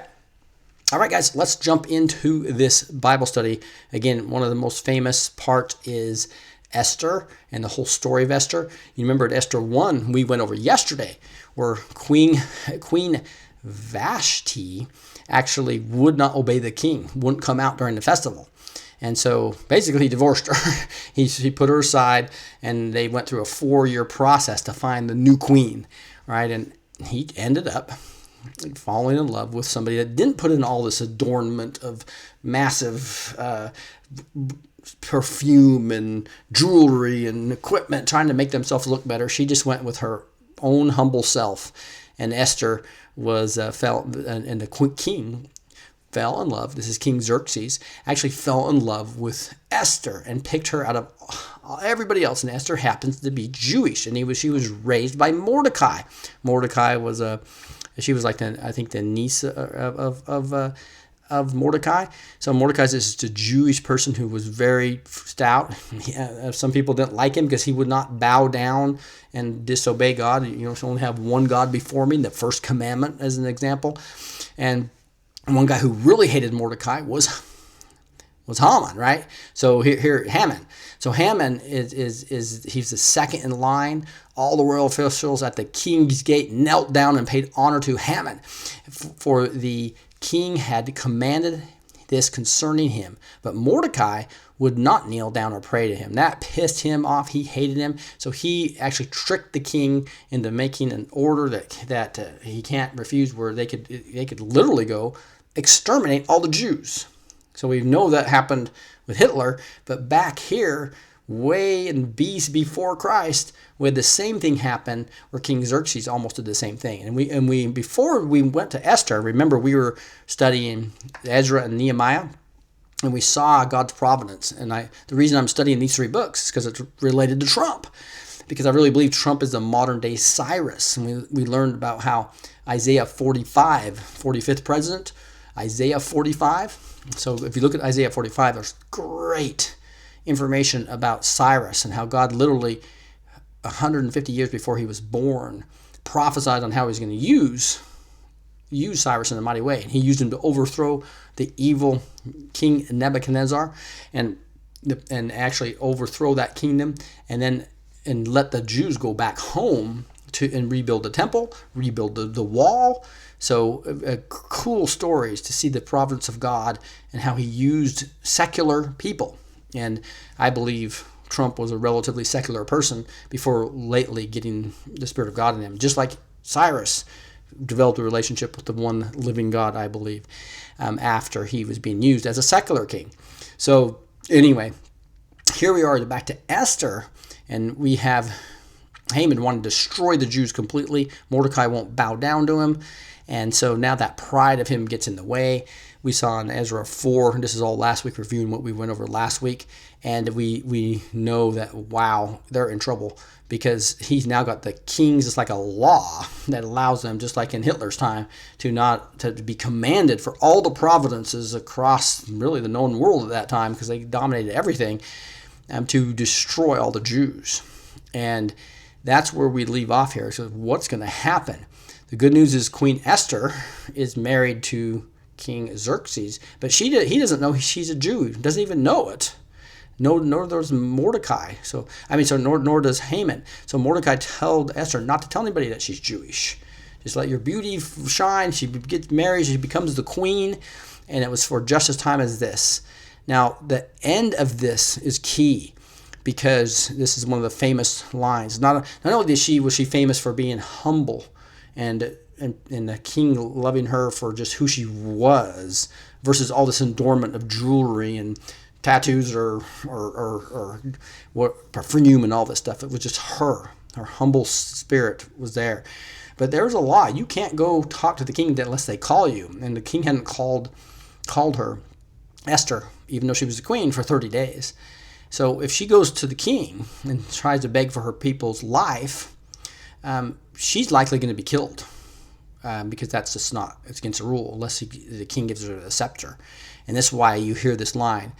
All right, guys, let's jump into this Bible study. Again, one of the most famous parts is Esther and the whole story of Esther. You remember at Esther 1, we went over yesterday, where Queen Vashti actually would not obey the king, wouldn't come out during the festival. And so basically he divorced her. he put her aside, and they went through a 4-year process to find the new queen, right? And he ended up falling in love with somebody that didn't put in all this adornment of massive perfume and jewelry and equipment, trying to make themselves look better. She just went with her own humble self. And Esther and the king fell in love. This is King Xerxes, actually fell in love with Esther and picked her out of everybody else. And Esther happens to be Jewish, and she was raised by Mordecai. Mordecai was she was like the niece of Mordecai. So Mordecai is just a Jewish person who was very stout. Some people didn't like him because he would not bow down and disobey God. So only have one God before me, the first commandment as an example. And one guy who really hated Mordecai was Haman, right? So here Haman. So Haman he's the second in line. All the royal officials at the king's gate knelt down and paid honor to Haman, for the king had commanded this concerning him. But Mordecai would not kneel down or pray to him. That pissed him off. He hated him. So he actually tricked the king into making an order that he can't refuse, where they could literally go exterminate all the Jews. So we know that happened with Hitler, but back here, way in before Christ, we had the same thing happen, where King Xerxes almost did the same thing. And we before we went to Esther, remember we were studying Ezra and Nehemiah, and we saw God's providence. And the reason I'm studying these 3 books is because it's related to Trump, because I really believe Trump is the modern day Cyrus. And we learned about how Isaiah 45, 45th president, Isaiah 45. So if you look at Isaiah 45, there's great information about Cyrus and how God literally 150 years before he was born prophesied on how he's going to use Cyrus in a mighty way. And he used him to overthrow the evil King Nebuchadnezzar and actually overthrow that kingdom, and let the Jews go back home and rebuild the temple, rebuild the wall. So cool stories to see the providence of God and how he used secular people. And I believe Trump was a relatively secular person before lately getting the Spirit of God in him, just like Cyrus developed a relationship with the one living God, I believe, after he was being used as a secular king. So anyway, here we are back to Esther, and we have Haman wanting to destroy the Jews completely. Mordecai won't bow down to him. And so now that pride of him gets in the way. We saw in Ezra 4, this is all last week, reviewing what we went over last week. And we know that, wow, they're in trouble because he's now got the kings. It's like a law that allows them, just like in Hitler's time, to be commanded for all the provinces across really the known world at that time, because they dominated everything, to destroy all the Jews. And that's where we leave off here. So what's going to happen? The good news is Queen Esther is married to King Xerxes, but he doesn't know she's a Jew. He doesn't even know it. Nor does Mordecai. Nor does Haman. So Mordecai told Esther not to tell anybody that she's Jewish. Just let your beauty shine. She gets married. She becomes the queen, and it was for just as time as this. Now, the end of this is key, because this is one of the famous lines. Not only was she famous for being humble, and the king loving her for just who she was, versus all this adornment of jewelry and tattoos or what perfume and all this stuff. It was just her humble spirit was there. But there's a law. You can't go talk to the king unless they call you. And the king hadn't called her, Esther, even though she was the queen, for 30 days. So if she goes to the king and tries to beg for her people's life, she's likely going to be killed, because that's just it's against the rule, unless the king gives her the scepter. And this is why you hear this line.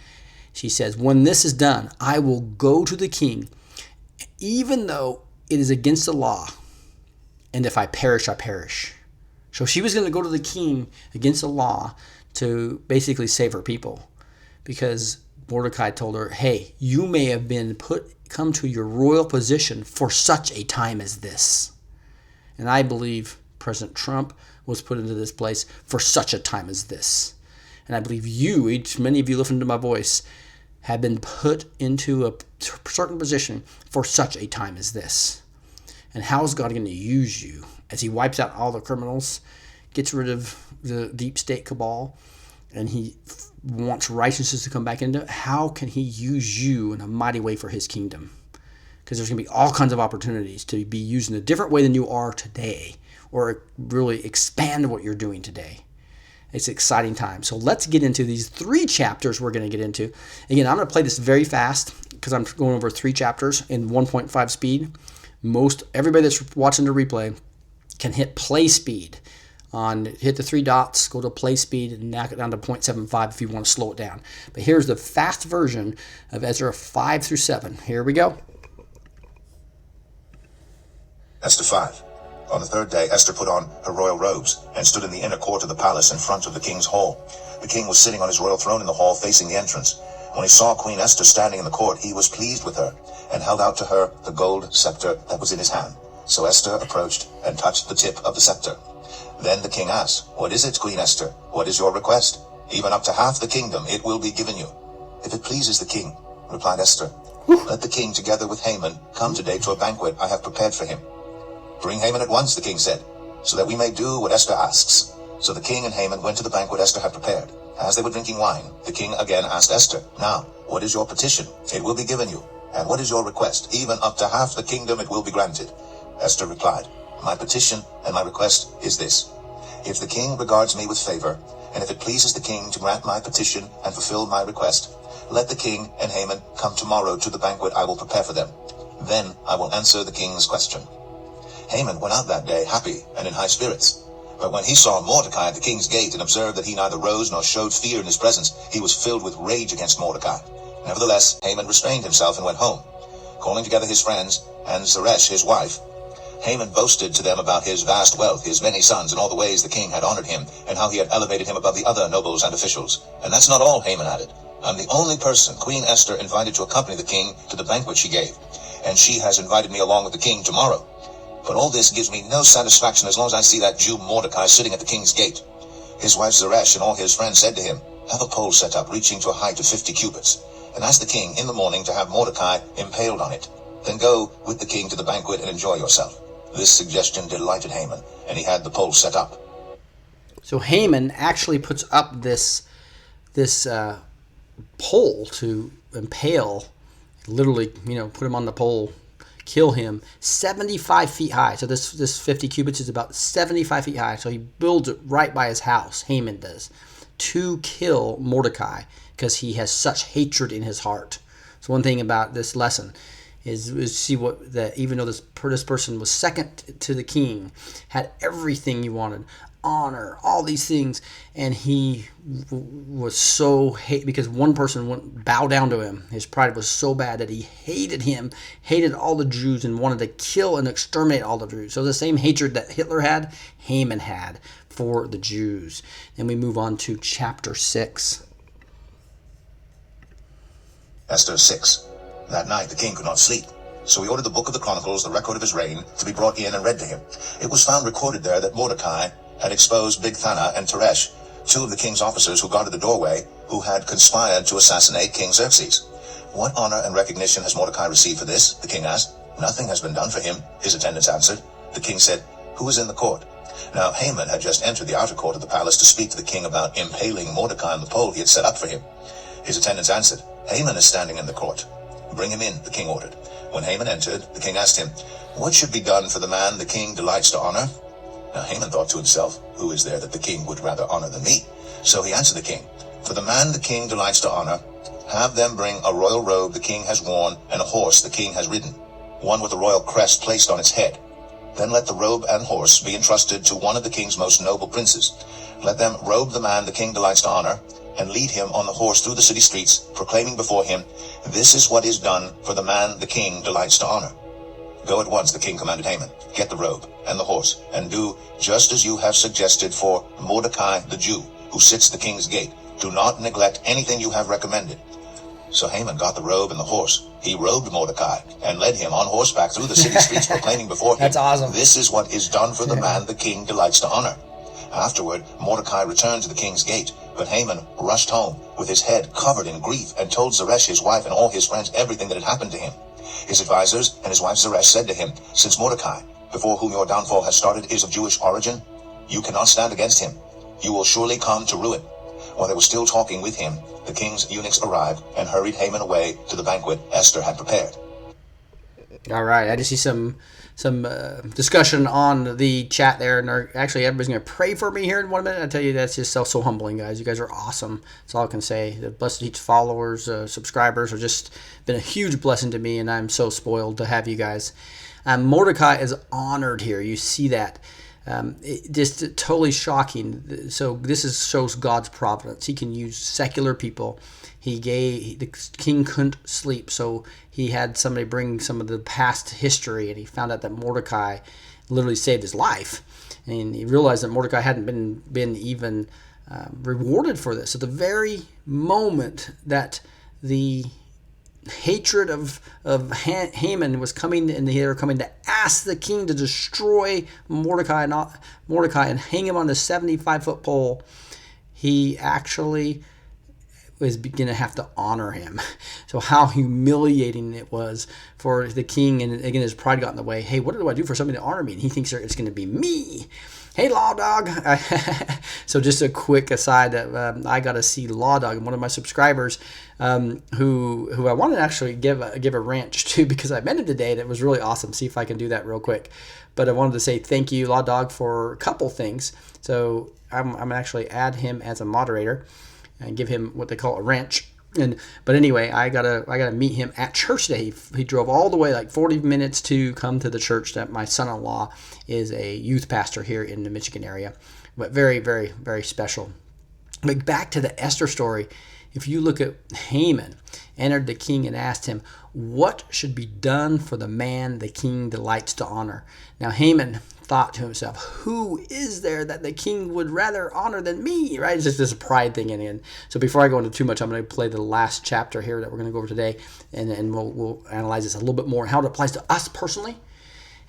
She says, when this is done, I will go to the king, even though it is against the law, and if I perish, I perish. So she was going to go to the king against the law to basically save her people, because Mordecai told her, hey, you may have come to your royal position for such a time as this. And I believe President Trump was put into this place for such a time as this. And I believe many of you listening to my voice, have been put into a certain position for such a time as this. And how is God going to use you as he wipes out all the criminals, gets rid of the deep state cabal, and he wants righteousness to come back into it? How can he use you in a mighty way for his kingdom? Because there's going to be all kinds of opportunities to be used in a different way than you are today, or really expand what you're doing today. It's an exciting time. So let's get into these 3 chapters we're going to get into. Again, I'm going to play this very fast because I'm going over 3 chapters in 1.5 speed. Everybody that's watching the replay can hit play speed. Hit the 3 dots, go to play speed, and knock it down to 0.75 if you want to slow it down. But here's the fast version of Ezra 5 through 7. Here we go. Esther 5. On the 3rd day, Esther put on her royal robes and stood in the inner court of the palace in front of the king's hall. The king was sitting on his royal throne in the hall facing the entrance. When he saw Queen Esther standing in the court, he was pleased with her and held out to her the gold scepter that was in his hand. So Esther approached and touched the tip of the scepter. Then the king asked, "What is it, Queen Esther? What is your request? Even up to half the kingdom it will be given you." "If it pleases the king," replied Esther, "let the king together with Haman come today to a banquet I have prepared for him." "Bring Haman at once," the king said, "so that we may do what Esther asks." So the king and Haman went to the banquet Esther had prepared. As they were drinking wine, the king again asked Esther, "Now, what is your petition? It will be given you. And what is your request? Even up to half the kingdom it will be granted." Esther replied, "My petition and my request is this. If the king regards me with favor, and if it pleases the king to grant my petition and fulfill my request, let the king and Haman come tomorrow to the banquet I will prepare for them. Then I will answer the king's question." Haman went out that day happy and in high spirits. But when he saw Mordecai at the king's gate and observed that he neither rose nor showed fear in his presence, he was filled with rage against Mordecai. Nevertheless, Haman restrained himself and went home. Calling together his friends and Zeresh his wife, Haman boasted to them about his vast wealth, his many sons, and all the ways the king had honored him, and how he had elevated him above the other nobles and officials. And that's not all, Haman added. "I'm the only person Queen Esther invited to accompany the king to the banquet she gave, and she has invited me along with the king tomorrow. But all this gives me no satisfaction as long as I see that Jew Mordecai sitting at the king's gate." His wife Zeresh and all his friends said to him, "Have a pole set up reaching to a height of 50 cubits, and ask the king in the morning to have Mordecai impaled on it. Then go with the king to the banquet and enjoy yourself." This suggestion delighted Haman, and he had the pole set up. So Haman actually puts up this pole to impale, literally, put him on the pole, kill him, 75 feet high. So this 50 cubits is about 75 feet high. So he builds it right by his house, Haman does, to kill Mordecai because he has such hatred in his heart. So one thing about this lesson is see that even though this person was second to the king, had everything he wanted, honor, all these things, and he was so because one person wouldn't bow down to him. His pride was so bad that he hated him, hated all the Jews, and wanted to kill and exterminate all the Jews. So the same hatred that Hitler had, Haman had for the Jews. Then we move on to chapter 6. Esther 6. That night the king could not sleep, so he ordered the book of the Chronicles, the record of his reign, to be brought in and read to him. It was found recorded there that Mordecai had exposed Bigthana and Teresh, two of the king's officers who guarded the doorway, who had conspired to assassinate King Xerxes. "What honor and recognition has Mordecai received for this?" the king asked. "Nothing has been done for him," his attendants answered. The king said, "Who is in the court?" Now Haman had just entered the outer court of the palace to speak to the king about impaling Mordecai on the pole he had set up for him. His attendants answered, "Haman is standing in the court." "Bring him in," the king ordered. When Haman entered, the king asked him, "What should be done for the man the king delights to honor?" Now Haman thought to himself, "Who is there that the king would rather honor than me?" So he answered the king, "For the man the king delights to honor, have them bring a royal robe the king has worn and a horse the king has ridden, one with a royal crest placed on its head. Then let the robe and horse be entrusted to one of the king's most noble princes. Let them robe the man the king delights to honor, and lead him on the horse through the city streets, proclaiming before him, 'This is what is done for the man the king delights to honor.'" "Go at once," the king commanded Haman. "Get the robe and the horse, and do just as you have suggested for Mordecai the Jew, who sits at the king's gate. Do not neglect anything you have recommended." So Haman got the robe and the horse. He robed Mordecai and led him on horseback through the city streets, proclaiming before him, That's awesome. "This is what is done for the man the king delights to honor." Afterward, Mordecai returned to the king's gate, but Haman rushed home with his head covered in grief and told Zeresh his wife and all his friends everything that had happened to him. His advisers and his wife Zeresh said to him, "Since Mordecai, before whom your downfall has started, is of Jewish origin, you cannot stand against him. You will surely come to ruin." While they were still talking with him, the king's eunuchs arrived and hurried Haman away to the banquet Esther had prepared. All right, I just see some discussion on the chat there, and actually everybody's going to pray for me here in 1 minute. I tell you, that's just so humbling, guys. You guys are awesome. That's all I can say. The Blessed Teach followers, subscribers, have just been a huge blessing to me, and I'm so spoiled to have you guys. Mordecai is honored here. You see that. Just totally shocking. So this shows God's providence. He can use secular people. The king couldn't sleep, so he had somebody bring some of the past history, and he found out that Mordecai literally saved his life, and he realized that Mordecai hadn't been even rewarded for this. At the very moment that the hatred of Haman was coming, and they were coming to ask the king to destroy Mordecai and hang him on the 75-foot pole, he actually was going to have to honor him. So how humiliating it was for the king, and again his pride got in the way. Hey, what do I do for somebody to honor me? And he thinks it's going to be me. Hey, Law Dog. So just a quick aside, I got to see Law Dog, one of my subscribers, who I wanted to actually give a rant to, because I met him today, and it was really awesome. See if I can do that real quick. But I wanted to say thank you, Law Dog, for a couple things. So I'm going to actually add him as a moderator and give him what they call a wrench. But anyway, I gotta meet him at church today. He drove all the way, like 40 minutes, to come to the church that my son-in-law is a youth pastor here in the Michigan area. But very, very, very special. But back to the Esther story. If you look at Haman, entered the king and asked him, what should be done for the man the king delights to honor? Now Haman thought to himself, who is there that the king would rather honor than me? Right? It's just this pride thing in it. So before I go into too much, I'm going to play the last chapter here that we're going to go over today, and we'll analyze this a little bit more, how it applies to us personally,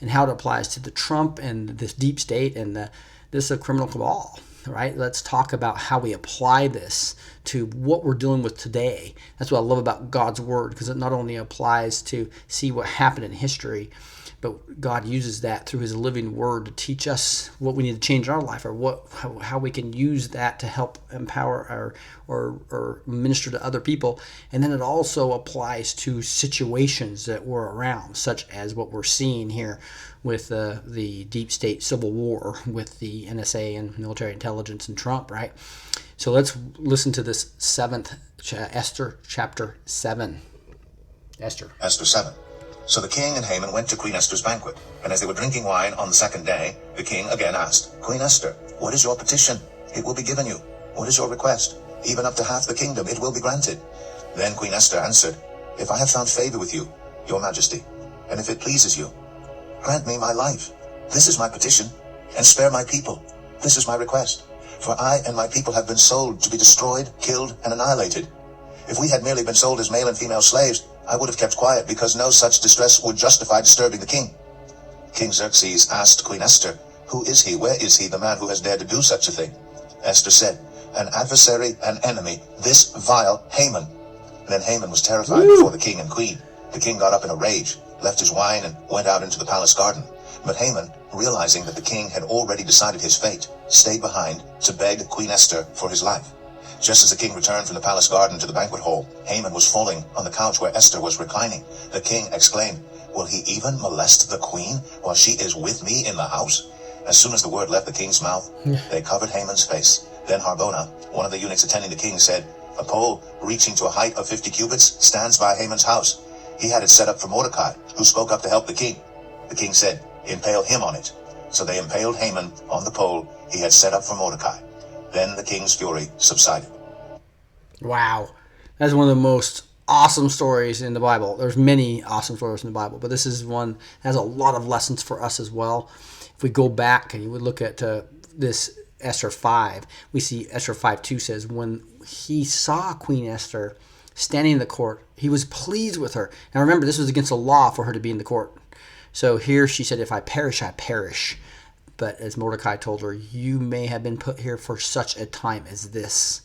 and how it applies to the Trump and this deep state and this criminal cabal. right? Let's talk about how we apply this to what we're dealing with today. That's what I love about God's word, because it not only applies to see what happened in history, but God uses that through his living word to teach us what we need to change in our life, or how we can use that to help empower or minister to other people. And then it also applies to situations that we're around, such as what we're seeing here with the deep state civil war with the NSA and military intelligence and Trump, right? So let's listen to this Esther chapter 7. Esther 7. So the king and Haman went to Queen Esther's banquet, and as they were drinking wine on the second day, the king again asked, Queen Esther, what is your petition? It will be given you. What is your request? Even up to half the kingdom, it will be granted. Then Queen Esther answered, If I have found favor with you, your majesty, and if it pleases you, grant me my life. This is my petition, and spare my people. This is my request. For I and my people have been sold to be destroyed, killed, and annihilated. If we had merely been sold as male and female slaves, I would have kept quiet, because no such distress would justify disturbing the king. King Xerxes asked Queen Esther, Who is he? Where is he, the man who has dared to do such a thing? Esther said, An adversary, an enemy, this vile Haman. Then Haman was terrified before the king and queen. The king got up in a rage, left his wine, and went out into the palace garden. But Haman, realizing that the king had already decided his fate, stayed behind to beg Queen Esther for his life. Just as the king returned from the palace garden to the banquet hall, Haman was falling on the couch where Esther was reclining. The king exclaimed, Will he even molest the queen while she is with me in the house? As soon as the word left the king's mouth, they covered Haman's face. Then Harbona, one of the eunuchs attending the king, said, A pole reaching to a height of 50 cubits stands by Haman's house. He had it set up for Mordecai, who spoke up to help the king. The king said, Impale him on it. So they impaled Haman on the pole he had set up for Mordecai. Then the king's fury subsided. Wow. That's one of the most awesome stories in the Bible. There's many awesome stories in the Bible, but this is one that has a lot of lessons for us as well. If we go back and you would look at this Esther 5, we see Esther 5:2 says, when he saw Queen Esther standing in the court, he was pleased with her. Now remember, this was against the law for her to be in the court. So here she said, if I perish, I perish. But as Mordecai told her, you may have been put here for such a time as this.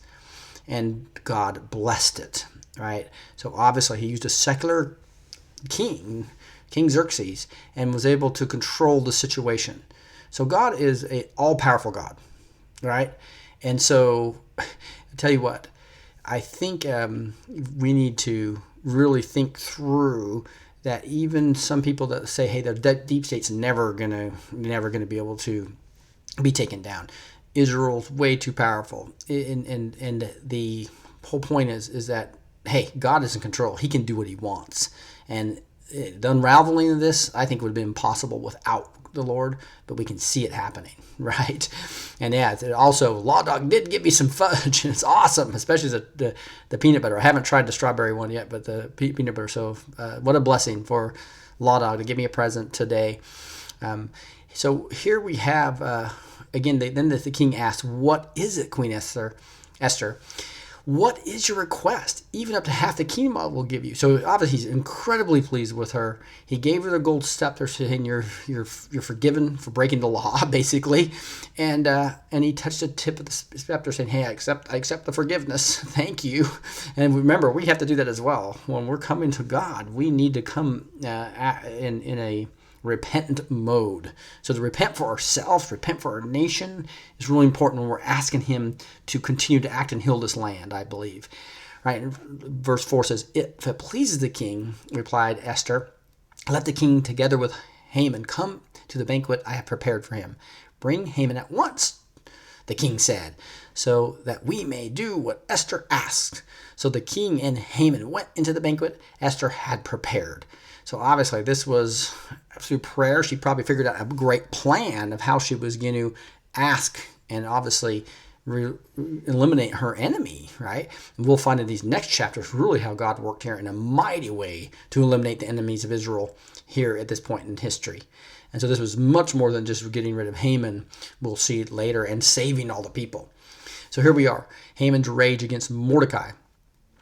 And God blessed it, right? So obviously he used a secular king, King Xerxes, and was able to control the situation. So God is an all-powerful God, right? And so I tell you what, I think we need to really think through that. Even some people that say, hey, the deep state's never gonna be able to be taken down. Israel's way too powerful, and the whole point is that, hey, God is in control. He can do what he wants, and the unraveling of this, I think, would have been impossible without the Lord, but we can see it happening, right? And yeah, also, Law Dog did give me some fudge, and it's awesome, especially the peanut butter. I haven't tried the strawberry one yet, but the peanut butter, so what a blessing for Law Dog to give me a present today. So here we have, again, then the king asked, what is it, Queen Esther? What is your request? Even up to half the kingdom I will give you. So obviously he's incredibly pleased with her. He gave her the gold scepter, saying you're forgiven for breaking the law, basically. And he touched the tip of the scepter, saying, hey, I accept the forgiveness. Thank you. And remember, we have to do that as well. When we're coming to God, we need to come in a repentant mode. So to repent for ourselves, repent for our nation is really important when we're asking him to continue to act and heal this land, I believe. Right? And verse 4 says, if it pleases the king, replied Esther, let the king together with Haman come to the banquet I have prepared for him. Bring Haman at once, the king said, so that we may do what Esther asked. So the king and Haman went into the banquet Esther had prepared. So obviously this was through prayer. She probably figured out a great plan of how she was going to ask and obviously eliminate her enemy, right? And we'll find in these next chapters really how God worked here in a mighty way to eliminate the enemies of Israel here at this point in history. And so this was much more than just getting rid of Haman. We'll see it later, and saving all the people. So here we are, Haman's rage against Mordecai.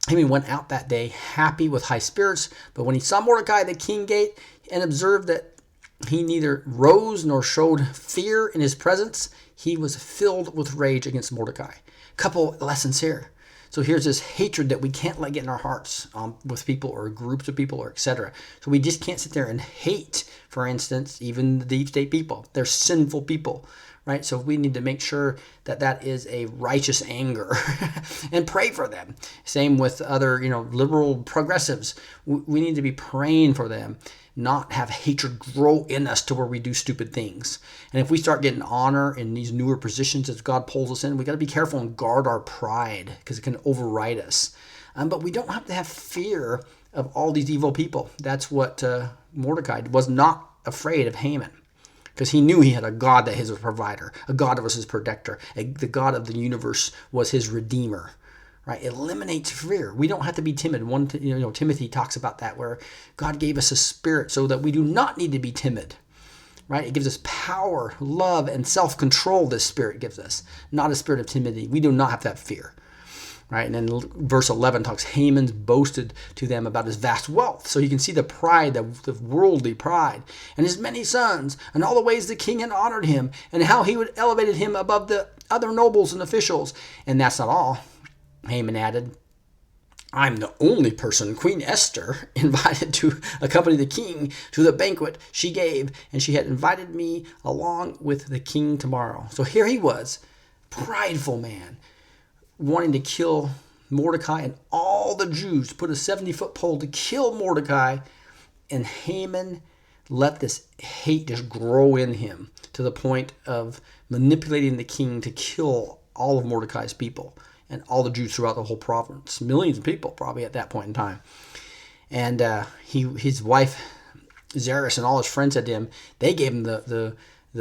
Haman went out that day happy with high spirits, but when he saw Mordecai at the king gate and observed that he neither rose nor showed fear in his presence, he was filled with rage against Mordecai. Couple lessons here. So here's this hatred that we can't let get in our hearts with people or groups of people or etc. So we just can't sit there and hate, for instance, even the deep state people. They're sinful people, right? So we need to make sure that that is a righteous anger and pray for them. Same with other, liberal progressives. We need to be praying for them, not have hatred grow in us to where we do stupid things. And if we start getting honor in these newer positions as God pulls us in, we got to be careful and guard our pride because it can override us. But we don't have to have fear of all these evil people. That's what Mordecai was not afraid of Haman, because he knew he had a God that was his provider, a God that was his protector, the God of the universe was his redeemer. Right? It eliminates fear. We don't have to be timid. Timothy talks about that, where God gave us a spirit so that we do not need to be timid. Right? It gives us power, love, and self-control. This spirit gives us, not a spirit of timidity. We do not have to have fear. Right? And then verse 11 talks, Haman's boasted to them about his vast wealth. So you can see the pride, the worldly pride, and his many sons, and all the ways the king had honored him, and how he would elevated him above the other nobles and officials. And that's not all. Haman added, I'm the only person Queen Esther invited to accompany the king to the banquet she gave, and she had invited me along with the king tomorrow. So here he was, prideful man, wanting to kill Mordecai and all the Jews, put a 70-foot pole to kill Mordecai, and Haman let this hate just grow in him to the point of manipulating the king to kill all of Mordecai's people and all the Jews throughout the whole province. Millions of people probably at that point in time. And his wife, Zeresh, and all his friends said to him, they gave him the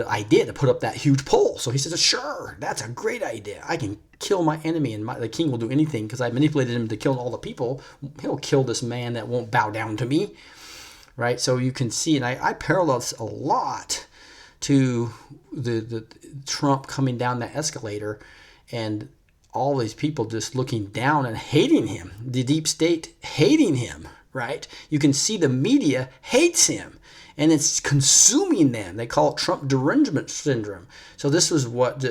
idea to put up that huge pole. So he says, sure, that's a great idea. I can kill my enemy, and the king will do anything because I manipulated him to kill all the people. He'll kill this man that won't bow down to me. Right? So you can see, and I parallel this a lot to the Trump coming down that escalator and all these people just looking down and hating him, the deep state hating him, right? You can see the media hates him, and it's consuming them. They call it Trump derangement syndrome. So this was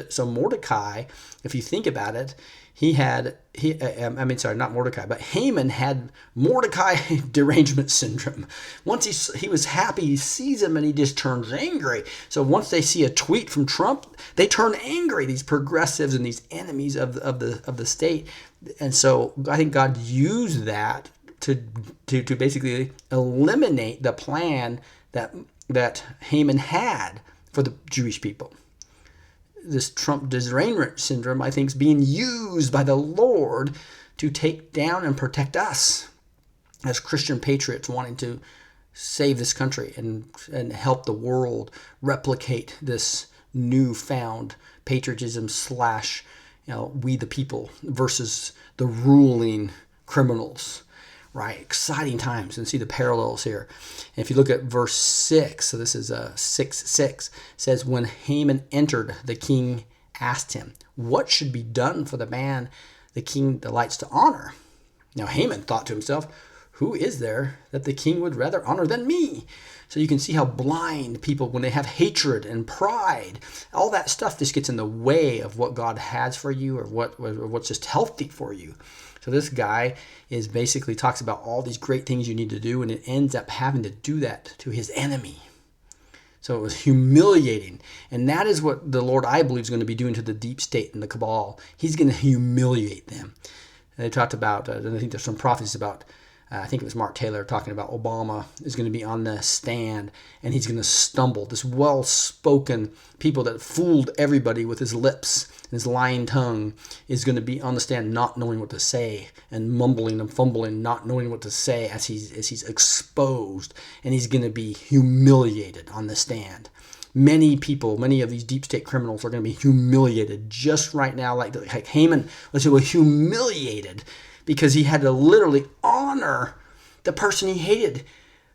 so Mordecai, if you think about it, not Mordecai, but Haman had Mordecai derangement syndrome. Once he was happy, he sees him and he just turns angry. So once they see a tweet from Trump, they turn angry, these progressives and these enemies of the state. And so I think God used that to basically eliminate the plan that Haman had for the Jewish people. This Trump derangement syndrome, I think, is being used by the Lord to take down and protect us as Christian patriots wanting to save this country and help the world replicate this newfound patriotism / we the people versus the ruling criminals. Right, exciting times, and see the parallels here. And if you look at verse 6, so this is 6:6, says, when Haman entered, the king asked him, what should be done for the man the king delights to honor? Now Haman thought to himself, who is there that the king would rather honor than me? So you can see how blind people, when they have hatred and pride, all that stuff just gets in the way of what God has for you or what's just healthy for you. So this guy is basically talks about all these great things you need to do, and it ends up having to do that to his enemy. So it was humiliating. And that is what the Lord, I believe, is going to be doing to the deep state and the cabal. He's going to humiliate them. And they talked about, I think there's some prophecies about, I think it was Mark Taylor talking about Obama is going to be on the stand and he's going to stumble. This well-spoken people that fooled everybody with his lips and his lying tongue is going to be on the stand not knowing what to say and mumbling and fumbling, not knowing what to say as he's exposed, and he's going to be humiliated on the stand. Many of these deep state criminals are going to be humiliated just right now, like Haman was humiliated because he had to literally honor the person he hated,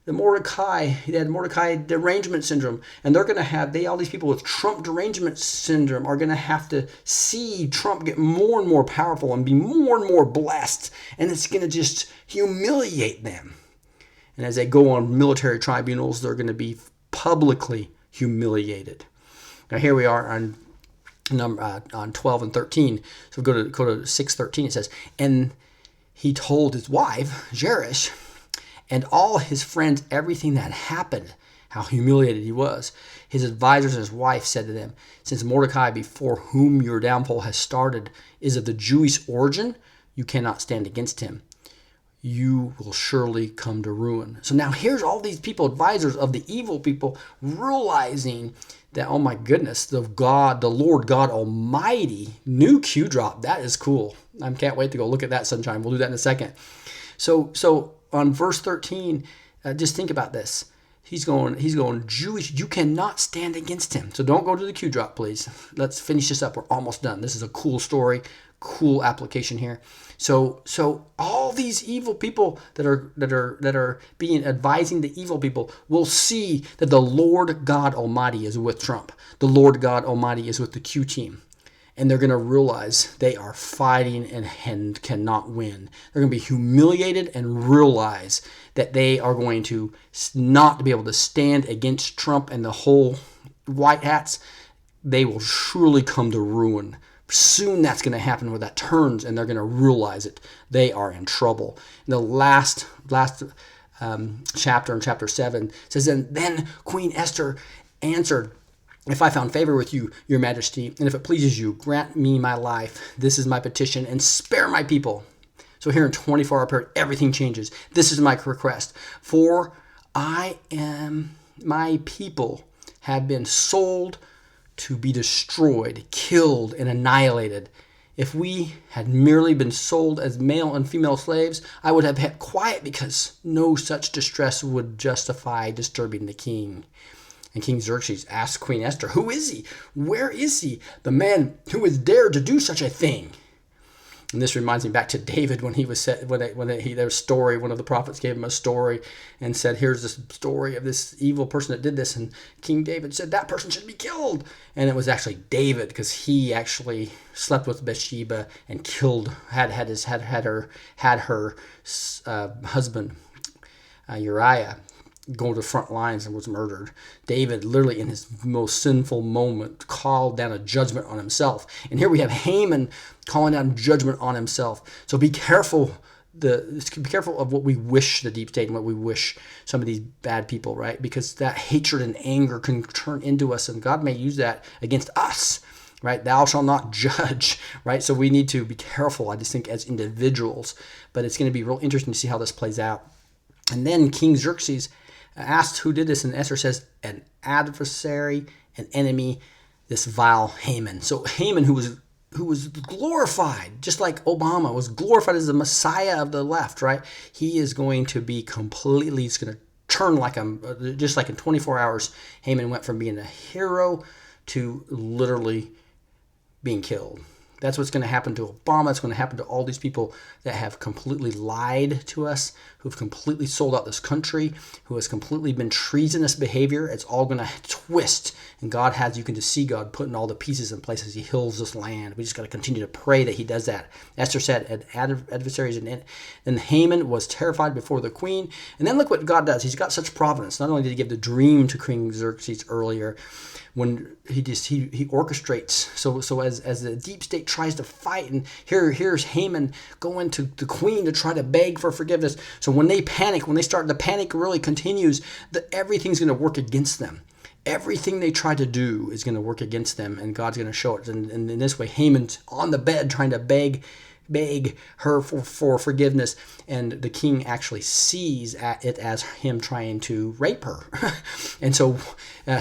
he had Mordecai derangement syndrome, and they're going to have, all these people with Trump derangement syndrome are going to have to see Trump get more and more powerful and be more and more blessed, and it's going to just humiliate them. And as they go on military tribunals, they're going to be publicly humiliated. Now here we are on on 12 and 13. So go to 6:13. It says, and he told his wife Jerish and all his friends everything that happened, how humiliated he was. His advisors and his wife said to them, since Mordecai, before whom your downfall has started, is of the Jewish origin, you cannot stand against him. You will surely come to ruin. So now here's all these people, advisors of the evil people, realizing that, oh my goodness, the Lord God Almighty, new Q drop. That is cool. I can't wait to go look at that sometime. We'll do that in a second. So on verse 13, just think about this. He's going, Jewish, you cannot stand against him. So don't go to the Q drop, please. Let's finish this up. We're almost done. This is a cool story, cool application here. So all these evil people that are being advising the evil people will see that the Lord God Almighty is with Trump. The Lord God Almighty is with the Q team. And they're going to realize they are fighting and cannot win. They're going to be humiliated and realize that they are going to not be able to stand against Trump and the whole white hats. They will surely come to ruin. Soon that's going to happen where that turns and they're going to realize it. They are in trouble. And the last chapter in chapter 7 says, and then Queen Esther answered, if I found favor with you, your majesty, and if it pleases you, grant me my life. This is my petition, and spare my people. So here in 24-hour period, everything changes. This is my request. For my people have been sold to be destroyed, killed, and annihilated. If we had merely been sold as male and female slaves, I would have kept quiet because no such distress would justify disturbing the king. And King Xerxes asked Queen Esther, who is he? Where is he? The man who has dared to do such a thing. And this reminds me back to David when he was set, their story, one of the prophets gave him a story and said, here's this story of this evil person that did this. And King David said, that person should be killed. And it was actually David because he actually slept with Bathsheba and had her husband Uriah go to the front lines and was murdered. David, literally in his most sinful moment, called down a judgment on himself. And here we have Haman calling down judgment on himself. So be careful. Be careful of what we wish the deep state and what we wish some of these bad people, right? Because that hatred and anger can turn into us, and God may use that against us, right? Thou shalt not judge, right? So we need to be careful, I just think, as individuals. But it's going to be real interesting to see how this plays out. And then King Xerxes asked who did this, and Esther says, an adversary, an enemy, this vile Haman. So Haman, who was glorified, just like Obama was glorified as the Messiah of the left, right? He is going to be completely, it's going to turn like just like in 24 hours, Haman went from being a hero to literally being killed. That's what's going to happen to Obama. It's going to happen to all these people that have completely lied to us, who have completely sold out this country, who has completely been treasonous behavior. It's all going to twist. And God has, you can just see God putting all the pieces in place as he heals this land. We just got to continue to pray that he does that. Esther said, adversaries, and Haman was terrified before the queen. And then look what God does. He's got such providence. Not only did he give the dream to King Xerxes earlier, when he orchestrates, so as the deep state tries to fight, and here's Haman going to the queen to try to beg for forgiveness. So when they panic, the panic really continues, everything's going to work against them. Everything they try to do is going to work against them, and God's going to show it. And in this way, Haman's on the bed trying to beg her for forgiveness, and the king actually sees it as him trying to rape her. And so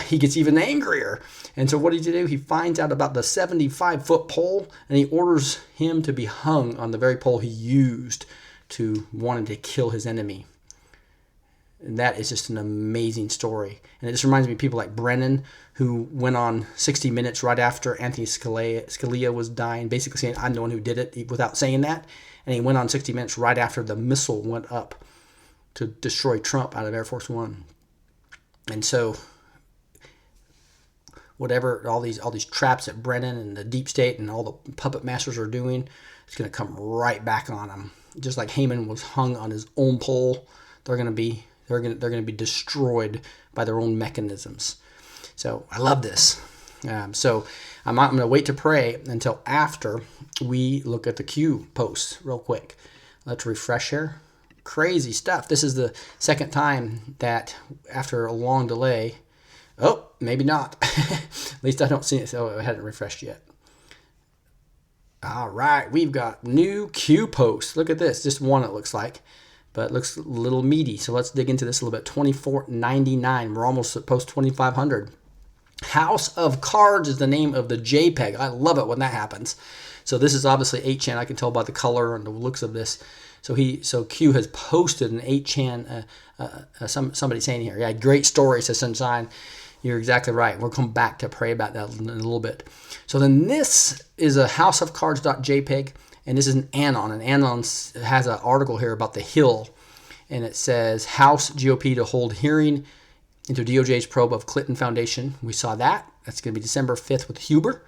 he gets even angrier. And so what does he do? He finds out about the 75-foot pole, and he orders him to be hung on the very pole he used to wanting to kill his enemy. And that is just an amazing story. And it just reminds me of people like Brennan, who went on 60 Minutes right after Anthony Scalia was dying, basically saying, I'm the one who did it, without saying that. And he went on 60 Minutes right after the missile went up to destroy Trump out of Air Force One. And so whatever all these traps that Brennan and the deep state and all the puppet masters are doing, it's going to come right back on them. Just like Haman was hung on his own pole, they're going to be destroyed by their own mechanisms. So I love this. So I'm going to wait to pray until after we look at the Q posts real quick. Let's refresh here. Crazy stuff. This is the second time that after a long delay, oh, maybe not. At least I don't see it. So it hadn't refreshed yet. All right, we've got new Q posts. Look at this. Just one, it looks like, but it looks a little meaty. So let's dig into this a little bit. $24.99. We're almost at post 2,500. House of Cards is the name of the JPEG. I love it when that happens. So this is obviously 8chan. I can tell by the color and the looks of this. So Q has posted an 8chan. Somebody saying here, yeah, great story, says Sunshine. You're exactly right. We'll come back to pray about that in a little bit. So then this is a houseofcards.jpg, and this is an anon. And anon has an article here about the Hill, and it says House GOP to hold hearing into DOJ's probe of Clinton Foundation. We saw that. That's going to be December 5th with Huber.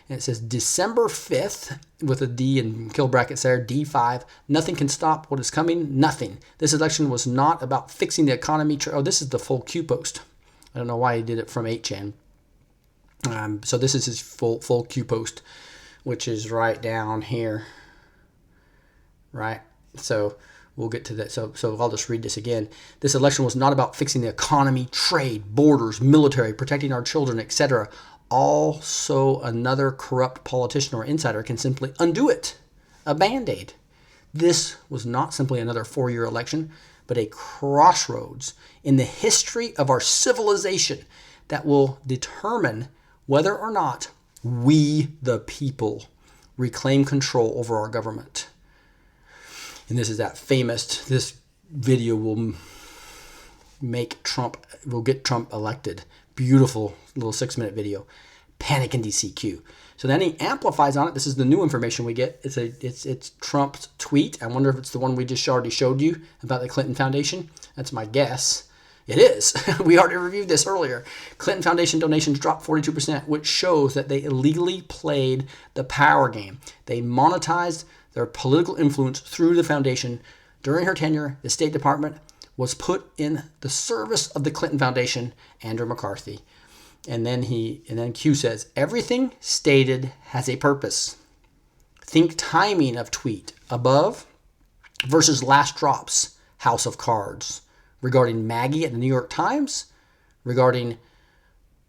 And it says December 5th with a D and kill brackets there, D5. Nothing can stop what is coming. Nothing. This election was not about fixing the economy. Oh, this is the full Q post. I don't know why he did it from 8chan. So this is his full Q post, which is right down here. Right. So we'll get to that. So I'll just read this again. This election was not about fixing the economy, trade, borders, military, protecting our children, etc. Also, another corrupt politician or insider can simply undo it. A Band-Aid. This was not simply another 4-year election, but a crossroads in the history of our civilization that will determine whether or not we, the people, reclaim control over our government. And this is that famous, this video will get Trump elected. Beautiful little 6-minute video. Panic in DCQ. So then he amplifies on it. This is the new information we get. It's Trump's tweet. I wonder if it's the one we just already showed you about the Clinton Foundation. That's my guess. It is. We already reviewed this earlier. Clinton Foundation donations dropped 42%, which shows that they illegally played the power game. They monetized their political influence through the foundation. During her tenure, the State Department was put in the service of the Clinton Foundation, Andrew McCarthy. And then Q says, everything stated has a purpose. Think timing of tweet above versus last drops, House of Cards. Regarding Maggie at the New York Times, regarding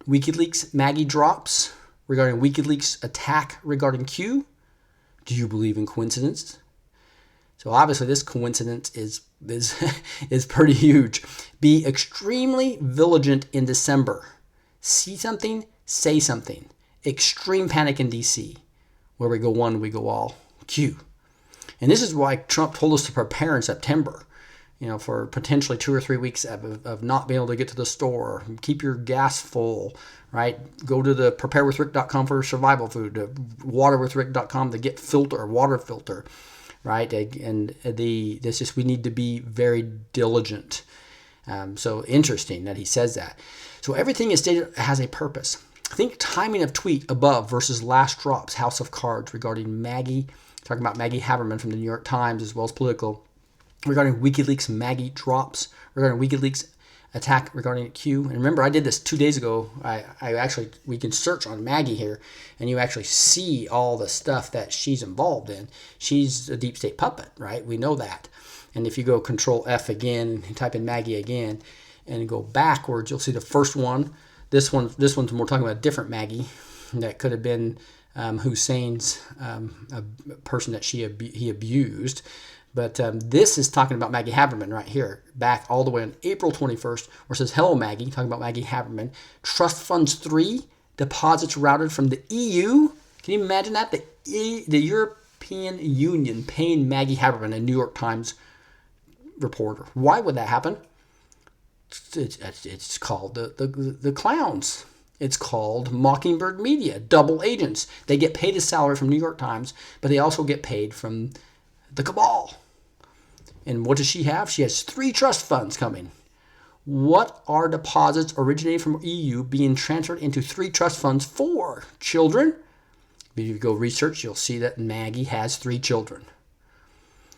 WikiLeaks Maggie drops, regarding WikiLeaks attack regarding Q. Do you believe in coincidence? So obviously this coincidence is pretty huge. Be extremely vigilant in December. See something, say something. Extreme panic in DC. Where we go one, we go all. Q. And this is why Trump told us to prepare in September. For potentially 2 or 3 weeks of not being able to get to the store. Keep your gas full, right? Go to the preparewithrick.com for survival food, waterwithrick.com to get water filter, right? And we need to be very diligent. So interesting that he says that. So everything is stated has a purpose. Think timing of tweet above versus last drops, House of Cards regarding Maggie, talking about Maggie Haberman from the New York Times as well as Political. Regarding WikiLeaks Maggie drops, regarding WikiLeaks attack regarding Q. And remember, I did this 2 days ago. We can search on Maggie here, and you actually see all the stuff that she's involved in. She's a deep state puppet, right? We know that. And if you go Control F again and type in Maggie again and go backwards, you'll see the first one. This one's we're talking about a different Maggie that could have been Hussein's a person that he abused. But this is talking about Maggie Haberman right here, back all the way on April 21st, where it says, hello, Maggie, talking about Maggie Haberman. Trust Funds 3, deposits routed from the EU. Can you imagine that? The European Union paying Maggie Haberman, a New York Times reporter. Why would that happen? It's called the clowns. It's called Mockingbird Media, double agents. They get paid a salary from New York Times, but they also get paid from the cabal. And what does she have? She has 3 trust funds coming. What are deposits originating from EU being transferred into 3 trust funds for? Children? If you go research, you'll see that Maggie has 3 children.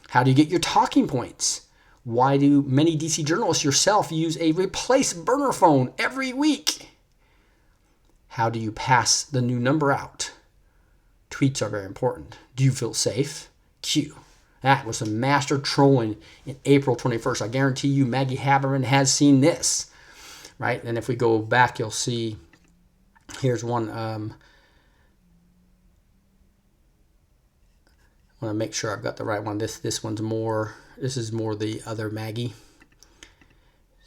How do you get your talking points? Why do many DC journalists yourself use a replace burner phone every week? How do you pass the new number out? Tweets are very important. Do you feel safe? Q. That was some master trolling in April 21st. I guarantee you Maggie Haberman has seen this, right? And if we go back, you'll see, here's one. I want to make sure I've got the right one. This is more the other Maggie.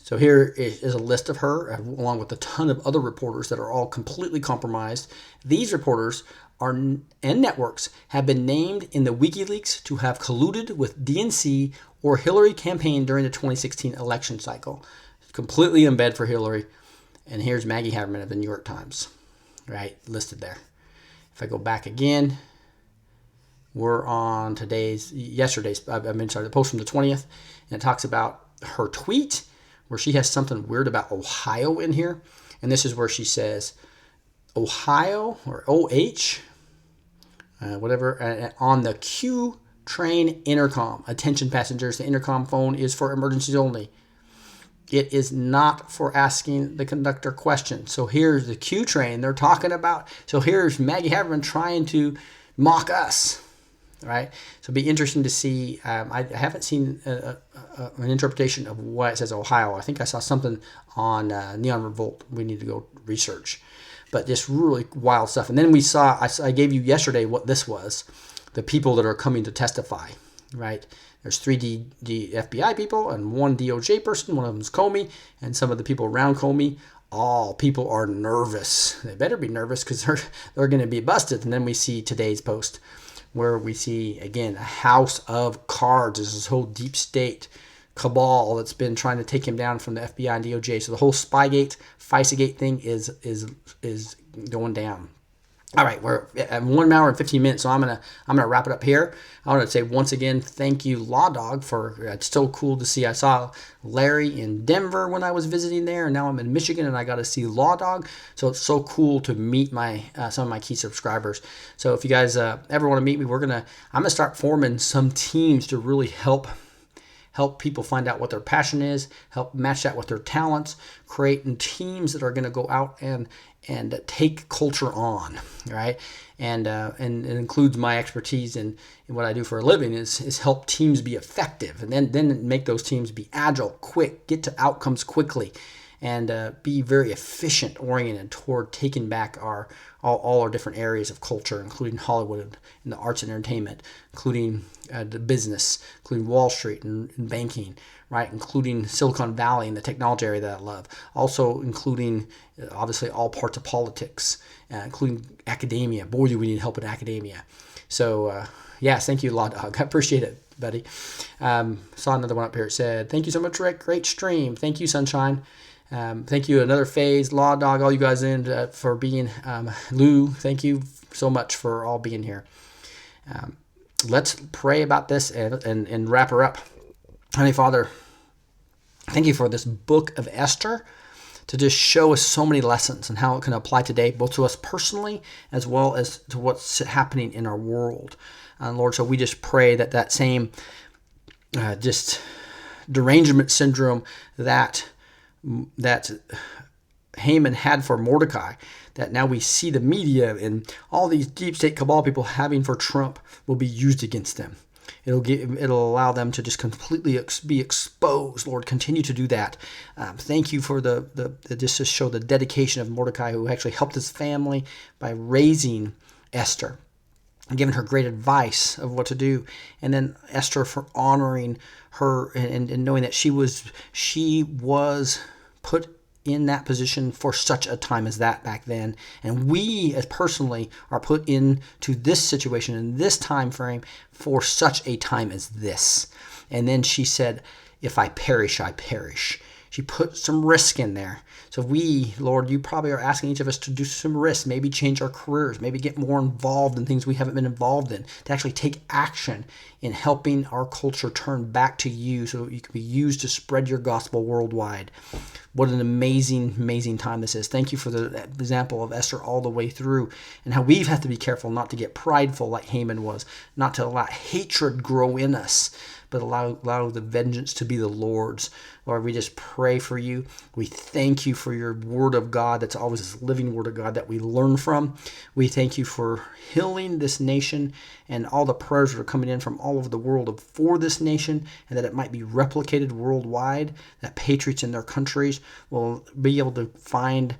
So here is a list of her, along with a ton of other reporters that are all completely compromised. These reporters and networks have been named in the WikiLeaks to have colluded with DNC or Hillary campaign during the 2016 election cycle. Completely in bed for Hillary. And here's Maggie Haberman of the New York Times, right, listed there. If I go back again, we're on the post from the 20th, and it talks about her tweet where she has something weird about Ohio in here. And this is where she says, Ohio, or OH, on the Q train intercom. Attention passengers, the intercom phone is for emergencies only. It is not for asking the conductor questions. So here's the Q train they're talking about. So here's Maggie Haberman trying to mock us. Right, so it'll be interesting to see. I haven't seen an interpretation of why it says Ohio. I think I saw something on Neon Revolt. We need to go research, but just really wild stuff. And then we saw. I gave you yesterday what this was, the people that are coming to testify. Right, there's 3 FBI people and 1 DOJ person. One of them is Comey, and some of the people around Comey. All people are nervous. They better be nervous because they're going to be busted. And then we see today's post, where we see, again, a house of cards. There's this whole deep state cabal that's been trying to take him down from the FBI and DOJ. So the whole Spygate, FISA-gate thing is going down. All right, we're at 1 hour and 15 minutes, so I'm gonna wrap it up here. I want to say once again, thank you, Law Dog, for it's so cool to see. I saw Larry in Denver when I was visiting there, and now I'm in Michigan, and I got to see Law Dog. So it's so cool to meet some of my key subscribers. So if you guys ever want to meet me, I'm gonna start forming some teams to really help people find out what their passion is, help match that with their talents, creating teams that are going to go out and take culture on, right? And it includes my expertise in what I do for a living is help teams be effective, and then make those teams be agile, quick, get to outcomes quickly, and be very efficient oriented toward taking back all our different areas of culture, including Hollywood and the arts and entertainment, including the business, including Wall Street and banking, right? Including Silicon Valley and the technology area that I love. Also including, obviously, all parts of politics, including academia. Boy, do we need help in academia. So, yes, thank you, Law Dog. I appreciate it, buddy. Saw another one up here. It said, thank you so much, Rick. Great stream. Thank you, Sunshine. Thank you, another phase, Law Dog, all you guys in for being. Lou, thank you so much for all being here. Let's pray about this and wrap her up. Honey Father, thank you for this book of Esther to just show us so many lessons and how it can apply today, both to us personally as well as to what's happening in our world. Lord, so we just pray that same just derangement syndrome that Haman had for Mordecai, that now we see the media and all these deep state cabal people having for Trump will be used against them. It'll allow them to just completely be exposed. Lord, continue to do that. Thank you for just to show the dedication of Mordecai, who actually helped his family by raising Esther and giving her great advice of what to do, and then Esther for honoring her and knowing that she was put in that position for such a time as that back then, and we as personally are put into this situation in this time frame for such a time as this. And then she said, if I perish, I perish. She put some risk in there. So we, Lord, you probably are asking each of us to do some risk, maybe change our careers, maybe get more involved in things we haven't been involved in, to actually take action in helping our culture turn back to you so that you can be used to spread your gospel worldwide. What an amazing, amazing time this is. Thank you for the example of Esther all the way through, and how we have to be careful not to get prideful like Haman was, not to allow hatred grow in us, but allow the vengeance to be the Lord's. Lord, we just pray for you. We thank you for your word of God that's always this living word of God that we learn from. We thank you for healing this nation and all the prayers that are coming in from all over the world for this nation, and that it might be replicated worldwide, that patriots in their countries will be able to find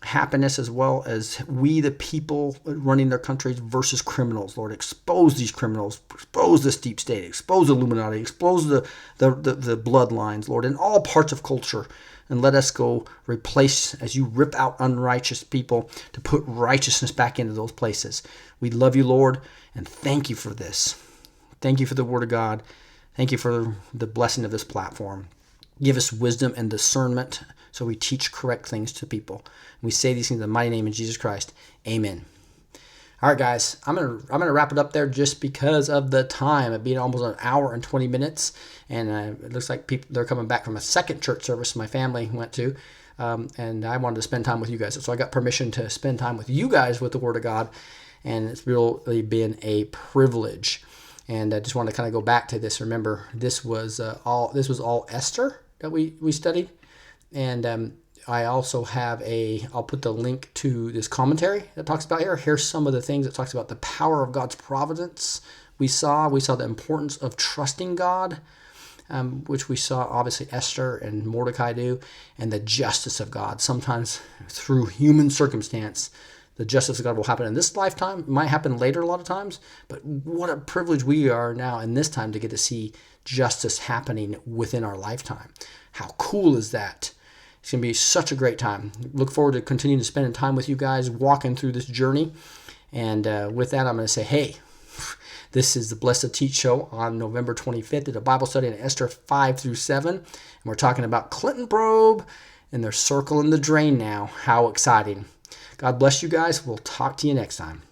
happiness, as well as we, the people running their countries, versus criminals. Lord, expose these criminals, expose this deep state, expose the Illuminati, expose the bloodlines, Lord, in all parts of culture. And let us go replace, as you rip out unrighteous people, to put righteousness back into those places. We love you, Lord, and thank you for this. Thank you for the word of God. Thank you for the blessing of this platform. Give us wisdom and discernment so we teach correct things to people. We say these things in the mighty name of Jesus Christ. Amen. All right, guys, I'm gonna wrap it up there just because of the time. It being almost an hour and 20 minutes, and it looks like they're coming back from a second church service my family went to, and I wanted to spend time with you guys. So I got permission to spend time with you guys with the Word of God, and it's really been a privilege. And I just want to kind of go back to this. Remember, this was all Esther that we studied, and I also have I'll put the link to this commentary that talks about here. Here's some of the things that talks about the power of God's providence. We saw the importance of trusting God, which we saw obviously Esther and Mordecai do, and the justice of God. Sometimes through human circumstance, the justice of God will happen in this lifetime. It might happen later a lot of times, but what a privilege we are now in this time to get to see justice happening within our lifetime. How cool is that? It's going to be such a great time. Look forward to continuing to spending time with you guys, walking through this journey. And with that, I'm going to say, hey, this is the Blessed to Teach Show on November 25th. It's a Bible study in Esther 5 through 7. And we're talking about Clinton probe, and they're circling the drain now. How exciting. God bless you guys. We'll talk to you next time.